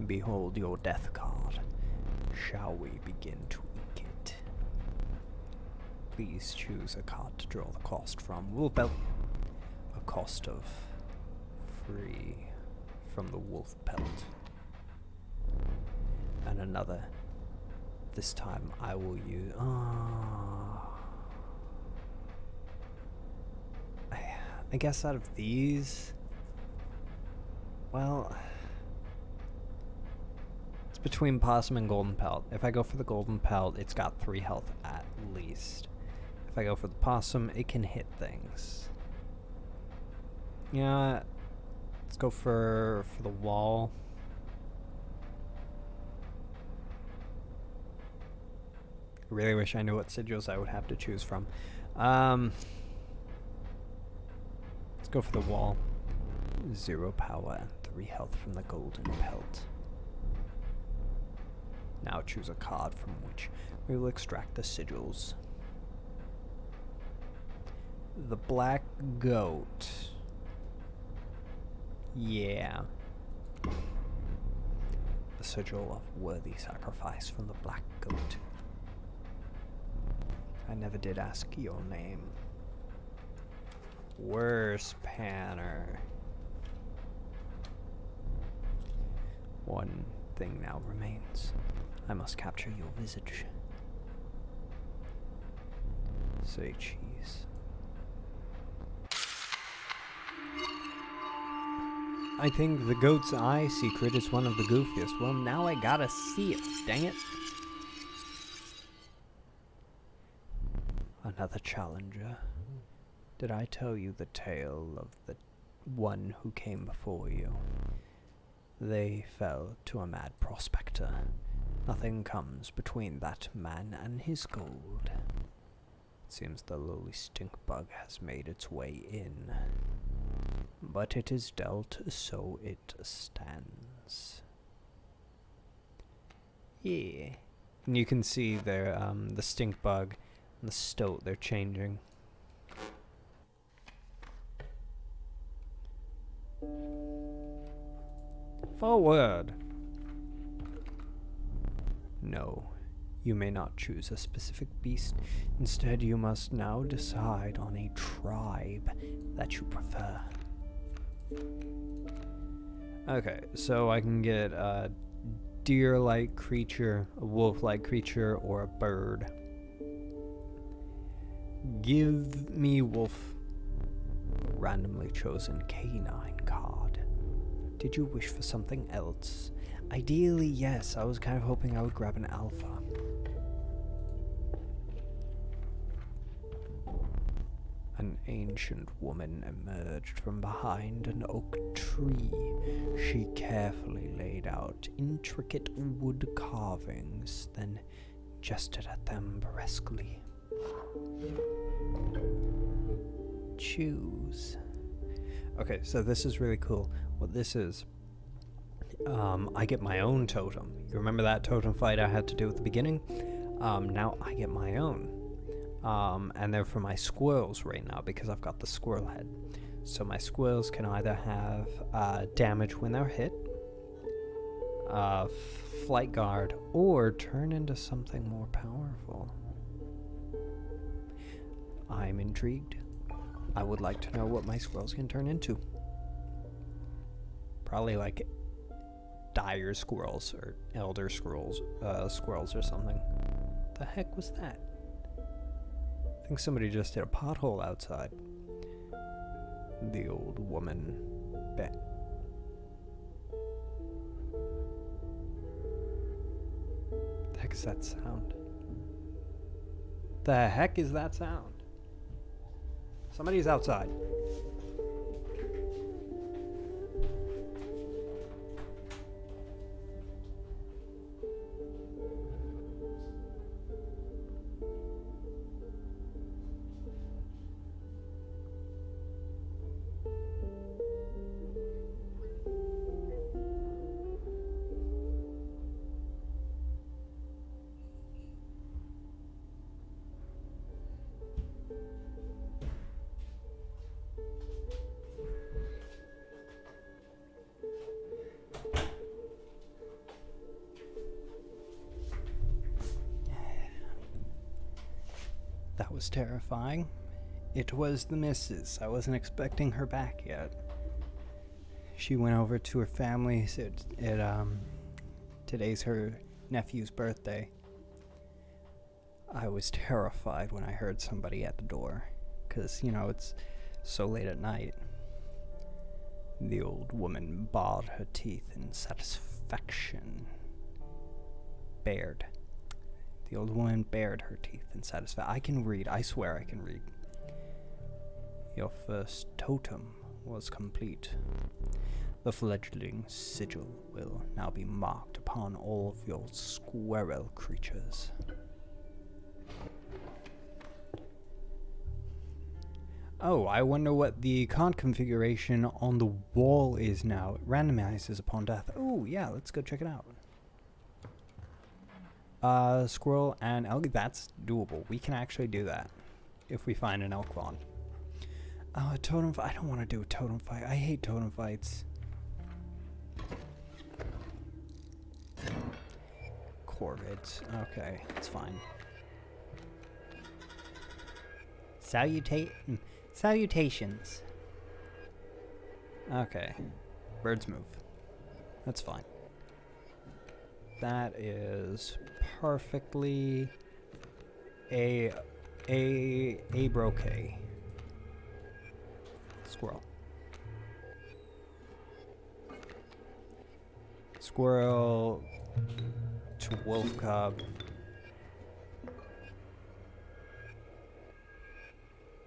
Behold your death card. Shall we begin to ink it? Please choose a card to draw the cost from. Wolf pelt. A cost of 3 from the wolf pelt. And another. This time I will use... I guess out of these... Well... It's between possum and golden pelt. If I go for the golden pelt, it's got 3 health at least. If I go for the possum, it can hit things. Yeah, let's go for the wall. I really wish I knew what sigils I would have to choose from. Let's go for the wall. 0 power and 3 health from the golden pelt. Now choose a card from which we will extract the sigils. The black goat. Yeah. The sigil of worthy sacrifice from the black goat. I never did ask your name. Worse, PANR. One thing now remains. I must capture your visage. Say cheese. I think the goat's eye secret is one of the goofiest. Well, now I gotta see it. Dang it. Another challenger. Did I tell you the tale of the one who came before you? They fell to a mad prospector, Nothing comes between that man and his gold. It seems the lowly stink bug has made its way in. But it is dealt, so it stands. Yeah. And you can see there, the stink bug and the stoat, they're changing. Forward! No, you may not choose a specific beast. Instead, you must now decide on a tribe that you prefer. Okay, so I can get a deer-like creature, a wolf-like creature, or a bird. Give me wolf. A randomly chosen canine card. Did you wish for something else? Ideally, yes. I was kind of hoping I would grab an alpha. An ancient woman emerged from behind an oak tree. She carefully laid out intricate wood carvings, then gestured at them brusquely. Choose. Okay, so this is really cool. What this is, I get my own totem. You remember that totem fight I had to do at the beginning? Now I get my own. And they're for my squirrels right now because I've got the squirrel head. So my squirrels can either have damage when they're hit, flight guard, or turn into something more powerful. I'm intrigued. I would like to know what my squirrels can turn into. Probably like dire squirrels or elder squirrels or something. The heck was that? I think somebody just hit a pothole outside. The old woman bet. The heck is that sound? The heck is that sound? Somebody's outside. That was terrifying. It was the missus. I wasn't expecting her back yet. She went over to her family. Said today's her nephew's birthday. I was terrified when I heard somebody at the door, because, you know, it's so late at night. The old woman bared her teeth in satisfaction. Bared. The old woman bared her teeth in satisfaction. I can read. I swear I can read. Your first totem was complete. The fledgling sigil will now be marked upon all of your squirrel creatures. Oh, I wonder what the con configuration on the wall is now. It randomizes upon death. Oh, yeah, let's go check it out. Squirrel and elk, that's doable. We can actually do that if we find an elk fawn. Oh, a totem fight. I don't want to do a totem fight. I hate totem fights. Corvids. Okay, it's fine. Salutations. Okay. Birds move. That's fine. That is perfectly a brocade. Squirrel. Squirrel to wolf cub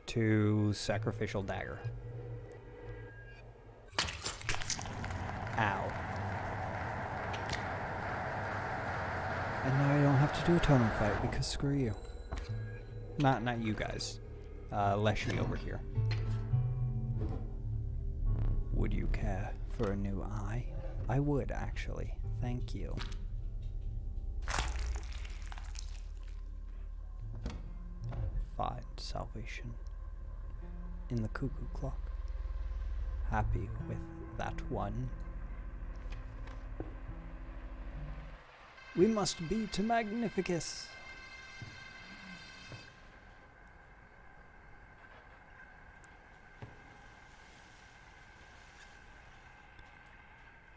to sacrificial dagger. Ow. And now I don't have to do a totem fight because screw you. Not you guys. Leshy over here. Would you care for a new eye? I would, actually. Thank you. Find salvation in the cuckoo clock. Happy with that one. We must be to Magnificus.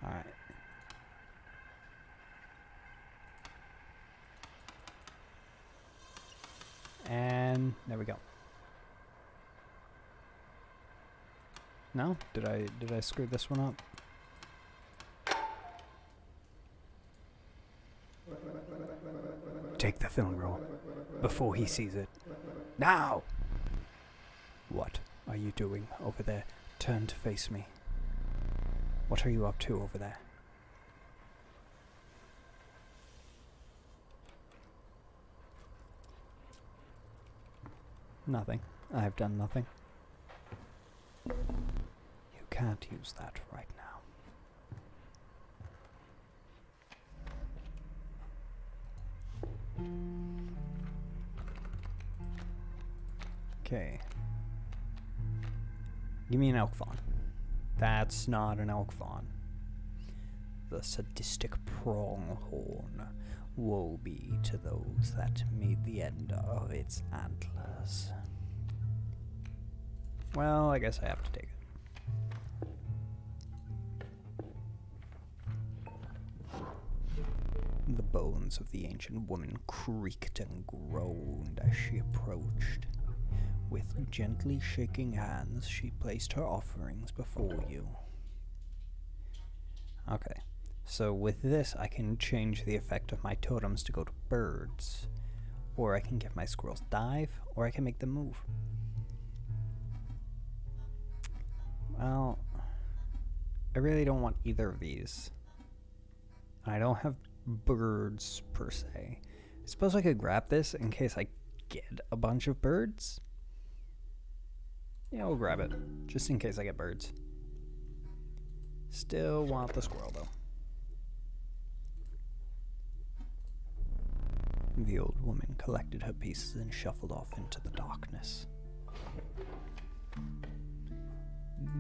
Alright. And there we go. No? Did I screw this one up? Take the film roll before he sees it. Now! What are you doing over there? Turn to face me. What are you up to over there? Nothing. I've done nothing. You can't use that right now. Okay. Give me an elk fawn. That's not an elk fawn. The sadistic pronghorn. Woe be to those that made the end of its antlers. Well, I guess I have to take it. The bones of the ancient woman creaked and groaned as she approached. With gently shaking hands, she placed her offerings before you. Okay, so with this I can change the effect of my totems to go to birds. Or I can give my squirrels dive, or I can make them move. Well, I really don't want either of these. I don't have birds per se. I suppose I could grab this in case I get a bunch of birds. Yeah, we'll grab it, just in case I get birds. Still want the squirrel, though. The old woman collected her pieces and shuffled off into the darkness.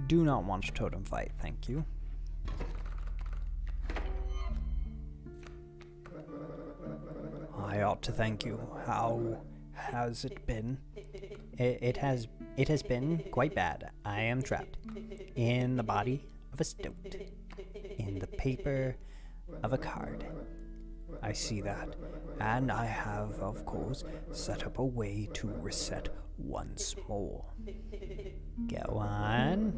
Do not want a totem fight, thank you. I ought to thank you. How has it been? It has been quite bad. I am trapped in the body of a stoat, in the paper of a card. I see that, and I have, of course, set up a way to reset once more. Go on.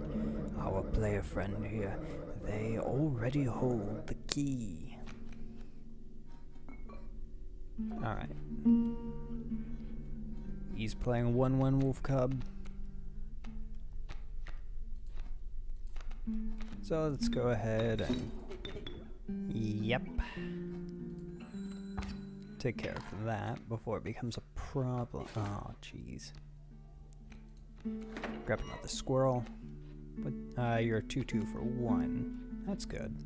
Our player friend here, they already hold the key. Alright. He's playing 1-1 Wolf Cub. So let's go ahead and... Yep. Take care of that before it becomes a problem. Oh, jeez. Grab another squirrel. But you're a 2-2 for 1. That's good.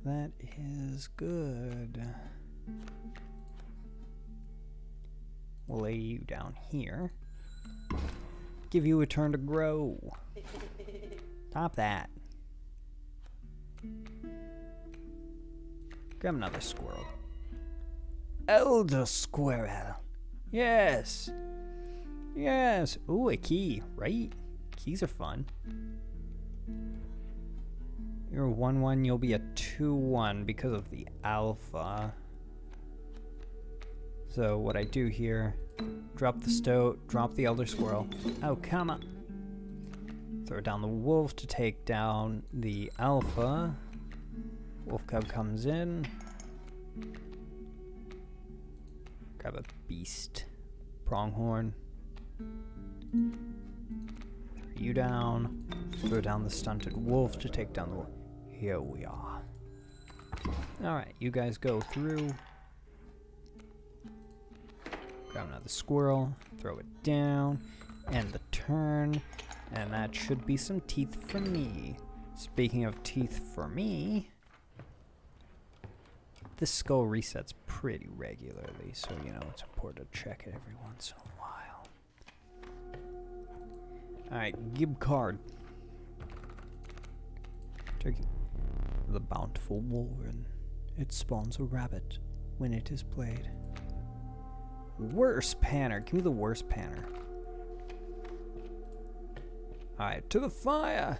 That is good. We'll lay you down here. Give you a turn to grow. Stop that. Grab another squirrel. Elder squirrel. Yes. Yes. Ooh, a key, right? Keys are fun. You're a 1-1, you'll be a 2-1 because of the alpha. So what I do here, drop the stoat, drop the elder squirrel. Oh, come on. Throw down the wolf to take down the alpha. Wolf cub comes in. Grab a beast. Pronghorn. Throw you down. Throw down the stunted wolf to take down the wolf. Here we are. Alright, you guys go through. Grab another squirrel, throw it down, end the turn, and that should be some teeth for me. Speaking of teeth for me, this skull resets pretty regularly, so you know it's important to check it every once in a while. Alright, gib card. Turkey. The bountiful warren. It spawns a rabbit when it is played. Worst panner. Give me the worst panner. Alright, to the fire!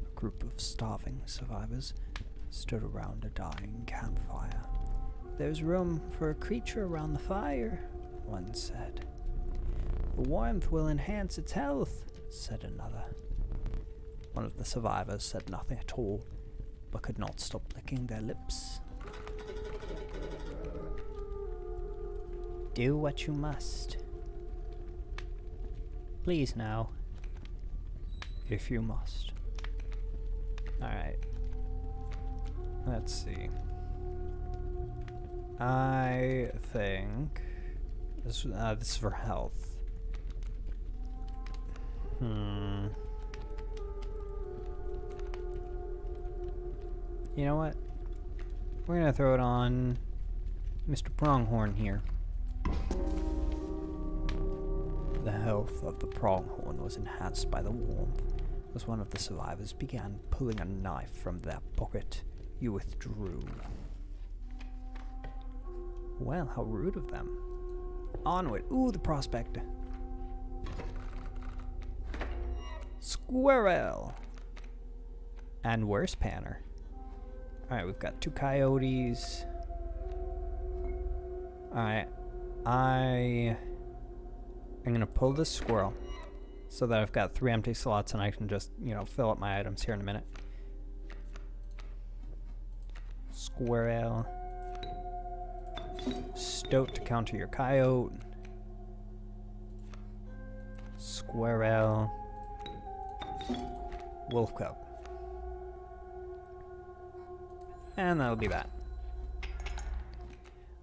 A group of starving survivors stood around a dying campfire. There's room for a creature around the fire, one said. The warmth will enhance its health, said another. One of the survivors said nothing at all, but could not stop licking their lips. Do what you must. Please now. If you must. Alright. Let's see. I think this is for health. You know what? We're gonna throw it on Mr. Pronghorn here. The health of the pronghorn was enhanced by the warmth. As one of the survivors began pulling a knife from their pocket, you withdrew. Well, how rude of them. Onward. Ooh, the prospector. Squirrel. And worse panner. Alright, we've got 2 coyotes. Alright. I'm gonna pull this squirrel so that I've got 3 empty slots and I can just, you know, fill up my items here in a minute. Squirrel. Stoat to counter your coyote. Squirrel. Wolf cub. And that'll be that.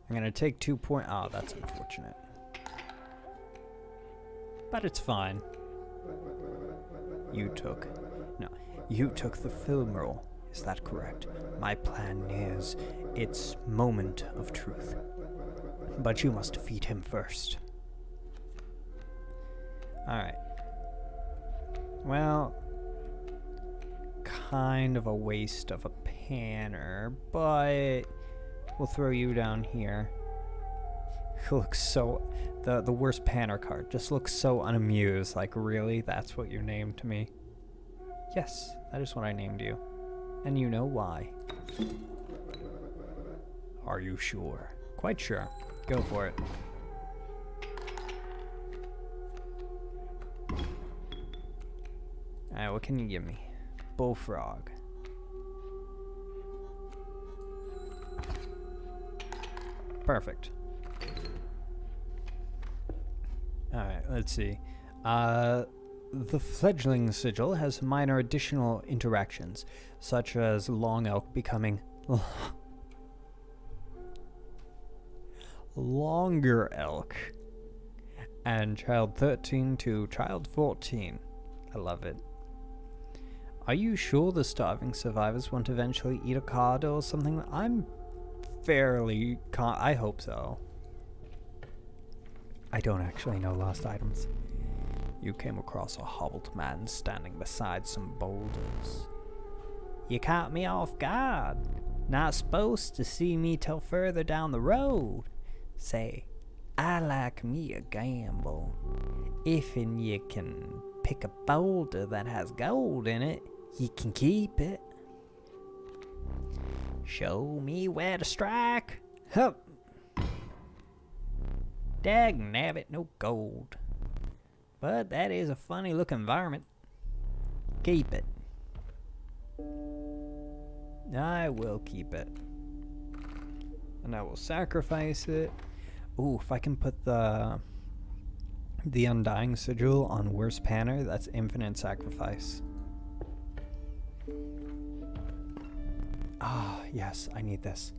I'm gonna take 2 point. Oh, that's unfortunate. But it's fine. You took the film roll. Is that correct? My plan is its moment of truth. But you must defeat him first. Alright. Well, kind of a waste of a panner, but we'll throw you down here. It looks so... The worst panner card just looks so unamused. Like, really? That's what you named me? Yes, that is what I named you. And you know why. Are you sure? Quite sure. Go for it. Alright, what can you give me? Bullfrog. Perfect. Alright, let's see. The fledgling sigil has minor additional interactions, such as long elk becoming longer elk, and child 13 to child 14. I love it. Are you sure the starving survivors won't eventually eat a cod or something? I'm fairly I hope so. I don't actually know lost items. You came across a hobbled man standing beside some boulders. You caught me off guard. Not supposed to see me till further down the road. Say, I like me a gamble. If and you can pick a boulder that has gold in it, you can keep it. Show me where to strike. Hup. Dag nabbit, no gold. But that is a funny looking environment. Keep it. I will keep it. And I will sacrifice it. Ooh, if I can put the Undying Sigil on Worst Panner, that's infinite sacrifice. Ah, yes, I need this.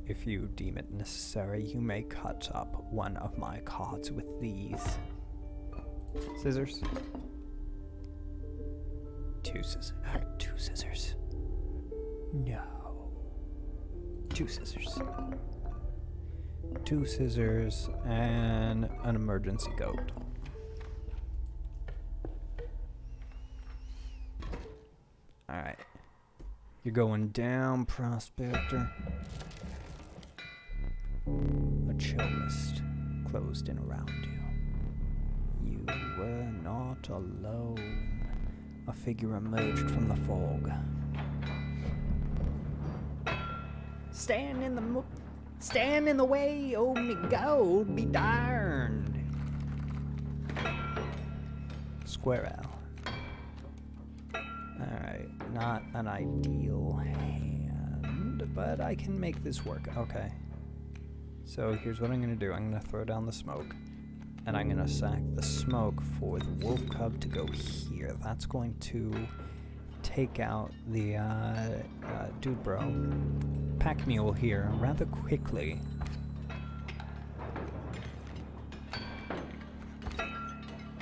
If you deem it necessary, you may cut up one of my cards with these. Scissors. Two scissors. No. Two scissors. Two scissors and an emergency goat. Alright. You're going down, Prospector. A chill mist closed in around you. You were not alone. A figure emerged from the fog. Stand in the way, oh me gold be darned. Square L. Alright, not an ideal hand, but I can make this work. Okay. So here's what I'm going to do. I'm going to throw down the smoke, and I'm going to sack the smoke for the wolf cub to go here. That's going to take out the dude bro pack mule here rather quickly.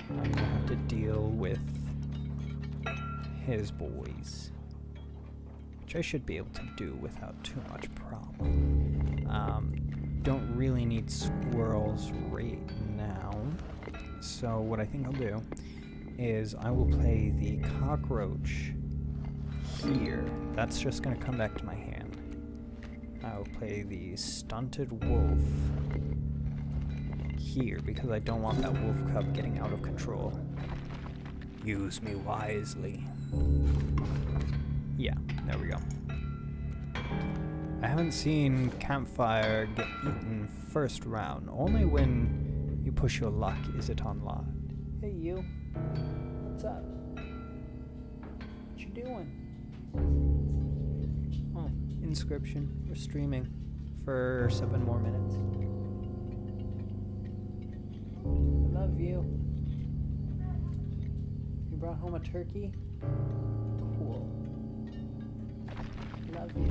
I'm going to have to deal with his boys, which I should be able to do without too much problem. Don't really need squirrels right now, so what I think I'll do is I will play the cockroach here. That's just going to come back to my hand. I'll play the stunted wolf here because I don't want that wolf cub getting out of control. Use me wisely. Yeah, there we go. I haven't seen Campfire get eaten first round. Only when you push your luck is it unlocked. Hey you, what's up? What you doing? Oh, Inscryption. We're streaming for 7 more minutes. I love you. You brought home a turkey? Cool. Love you.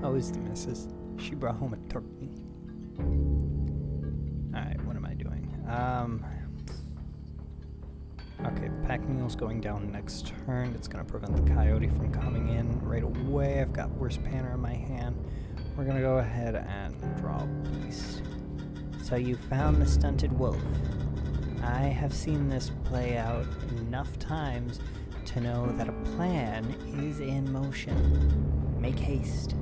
How is the missus? She brought home a turkey. Alright, what am I doing? Okay, the pack mule's going down next turn. It's going to prevent the coyote from coming in right away. I've got worst PANR in my hand. We're going to go ahead and draw beast. So you found the stunted wolf. I have seen this play out enough times to know that a plan is in motion. Make haste.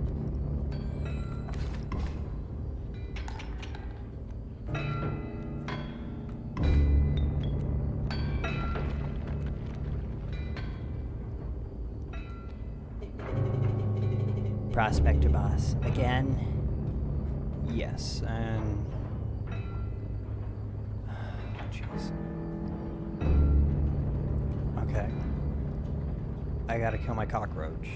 Prospector boss, again? Yes, and... Jeez. Okay. I gotta kill my cockroach.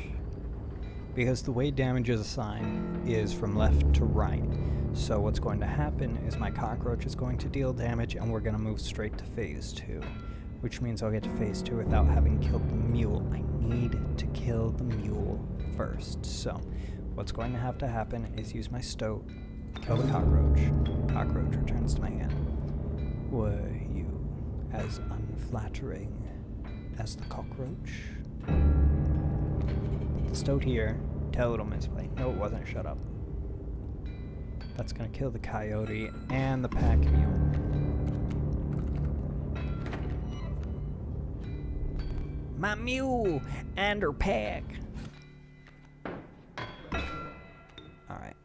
Because the way damage is assigned is from left to right. So what's going to happen is my cockroach is going to deal damage and we're gonna move straight to phase 2. Which means I'll get to phase 2 without having killed the mule. I need to kill the mule first. So what's going to have to happen is use my stoat, kill the cockroach. Cockroach returns to my hand. Were you as unflattering as the cockroach? The stoat here, total misplay. No, it wasn't. Shut up. That's gonna kill the coyote and the pack mule. My mule and her pack. Alright.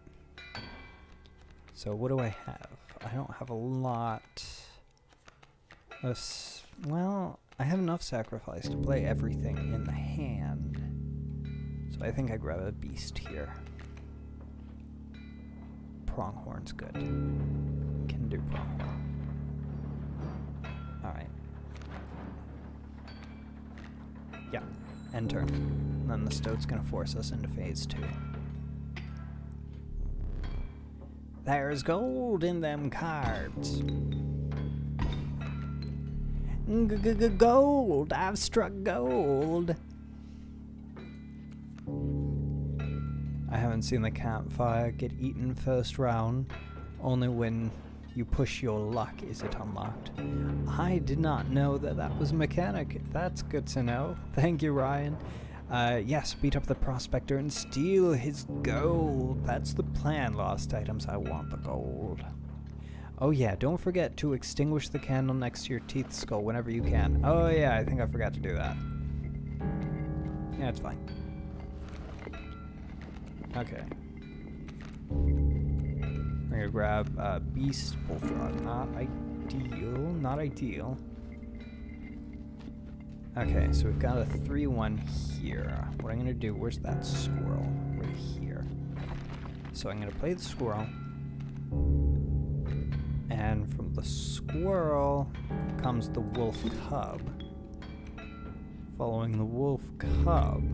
So what do I have? I don't have a lot of... Well, I have enough sacrifice to play everything in the hand. So I think I grab a beast here. Pronghorn's good. Can do pronghorn. Alright. Yeah, end turn. And then the stoat's gonna force us into phase 2. There's gold in them cards. Gold! I've struck gold! I haven't seen the campfire get eaten first round. Only when you push your luck is it unlocked. I did not know that that was a mechanic. That's good to know. Thank you, Ryan. Yes, beat up the prospector and steal his gold. That's the plan, lost items. I want the gold. Oh yeah, don't forget to extinguish the candle next to your teeth skull whenever you can. Oh yeah, I think I forgot to do that. Yeah, it's fine. Okay. We're gonna grab beast bullfrog. Not ideal. Not ideal. Okay, so we've got a 3-1 here. What I'm gonna do, where's that squirrel? Right here. So I'm gonna play the squirrel. And from the squirrel comes the wolf cub. Following the wolf cub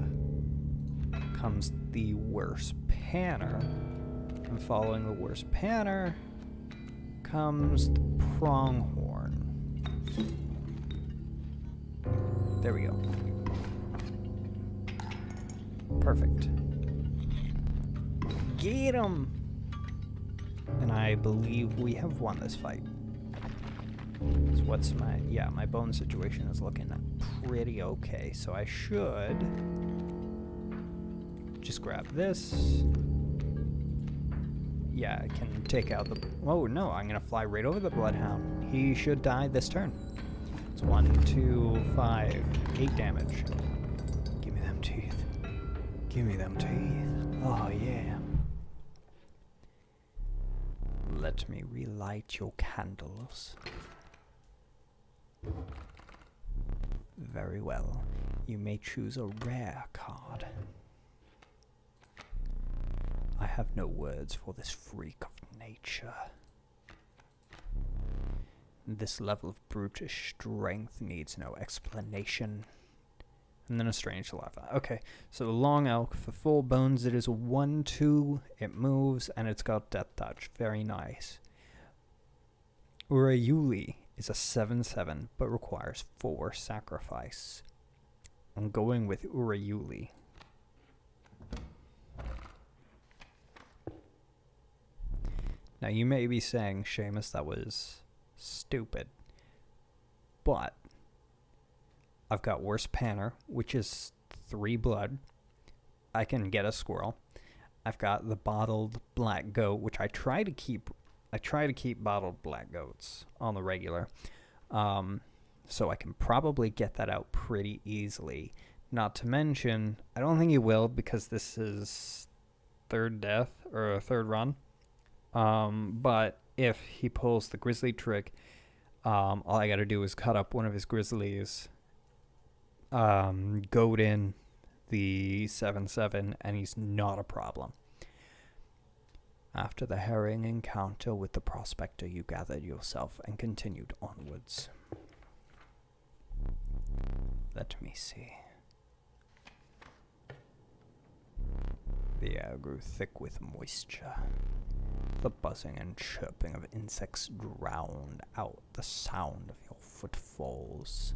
comes the worst PANR. And following the worst PANR comes the pronghorn. There we go. Perfect. Get him! And I believe we have won this fight. So what's my... Yeah, my bone situation is looking pretty okay. So I should just grab this. Yeah, I can take out the... Oh, no, I'm going to fly right over the bloodhound. He should die this turn. It's 1, 2, 5, 8 damage. Give me them teeth. Give me them teeth. Oh, yeah. Let me relight your candles. Very well. You may choose a rare card. I have no words for this freak of nature. This level of brutish strength needs no explanation. And then a strange lava. Okay, so the long elk for 4 bones, it is a 1/2. It moves and it's got death touch. Very nice. Urayuli is a 7/7, but requires 4 sacrifice. I'm going with Urayuli. Now you may be saying, Seamus, that was stupid. But I've got worse PANR, which is 3 blood. I can get a squirrel. I've got the bottled black goat, which I try to keep bottled black goats on the regular. So I can probably get that out pretty easily. Not to mention, I don't think he will because this is 3rd death or 3rd run. But if he pulls the grizzly trick, all I gotta do is cut up one of his grizzlies, goad in the 7/7, and he's not a problem. After the harrowing encounter with the prospector, you gathered yourself and continued onwards. Let me see. The air grew thick with moisture. The buzzing and chirping of insects drowned out the sound of your footfalls.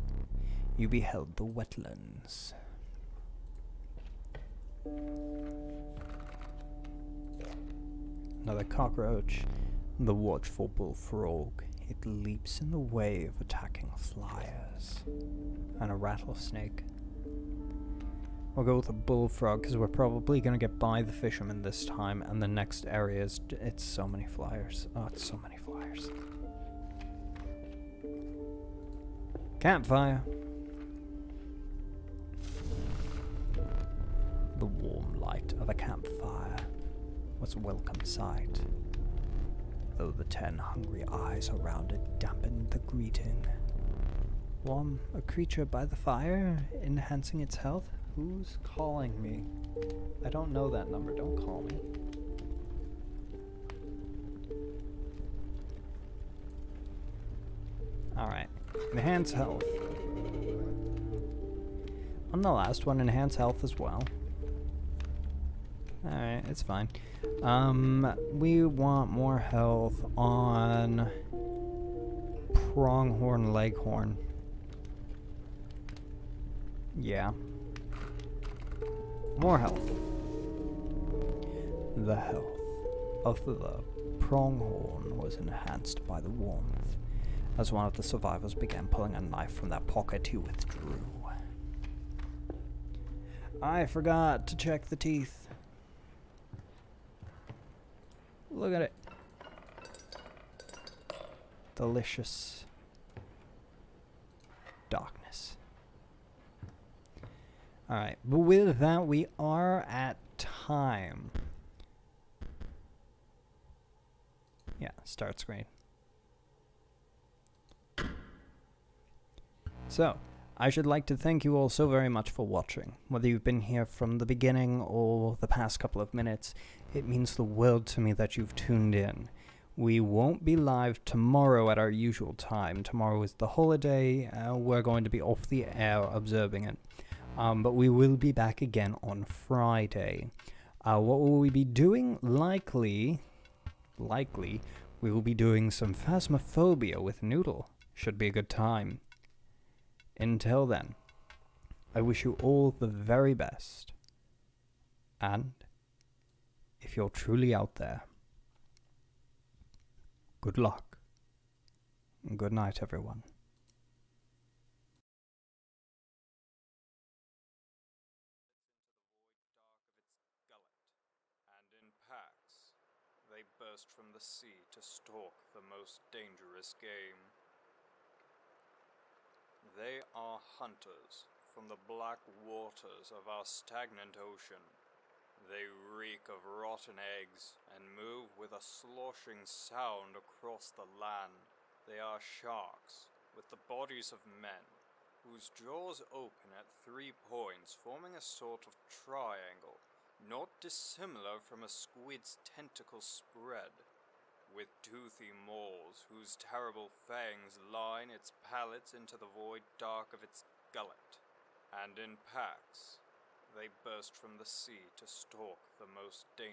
You beheld the wetlands. Another cockroach. The watchful bullfrog. It leaps in the way of attacking flyers. And a rattlesnake. We'll go with a bullfrog because we're probably going to get by the fisherman this time, and the next area is... It's so many flyers. Oh, it's so many flyers. Campfire. The warm light of a campfire was a welcome sight, though the 10 hungry eyes around it dampened the greeting. Warm, a creature by the fire, enhancing its health? Who's calling me? I don't know that number. Don't call me. Alright. Enhance health. On the last one, enhance health as well. Alright, it's fine. We want more health on Pronghorn Leghorn. Yeah. More health. The health of the pronghorn was enhanced by the warmth. As one of the survivors began pulling a knife from their pocket, he withdrew. I forgot to check the teeth. Look at it. Delicious darkness. Alright, but with that, we are at time. Yeah, start screen. So, I should like to thank you all so very much for watching. Whether you've been here from the beginning or the past couple of minutes, it means the world to me that you've tuned in. We won't be live tomorrow at our usual time. Tomorrow is the holiday. We're going to be off the air observing it. But we will be back again on Friday. What will we be doing? Likely, we will be doing some Phasmophobia with Noodle. Should be a good time. Until then, I wish you all the very best. And, if you're truly out there, good luck. And good night, everyone. And in packs, they burst from the sea to stalk the most dangerous game. They are hunters from the black waters of our stagnant ocean. They reek of rotten eggs and move with a sloshing sound across the land. They are sharks with the bodies of men, whose jaws open at 3 points, forming a sort of triangle, not dissimilar from a squid's tentacle spread, with toothy maws whose terrible fangs line its palates into the void dark of its gullet. And in packs, they burst from the sea to stalk the most dangerous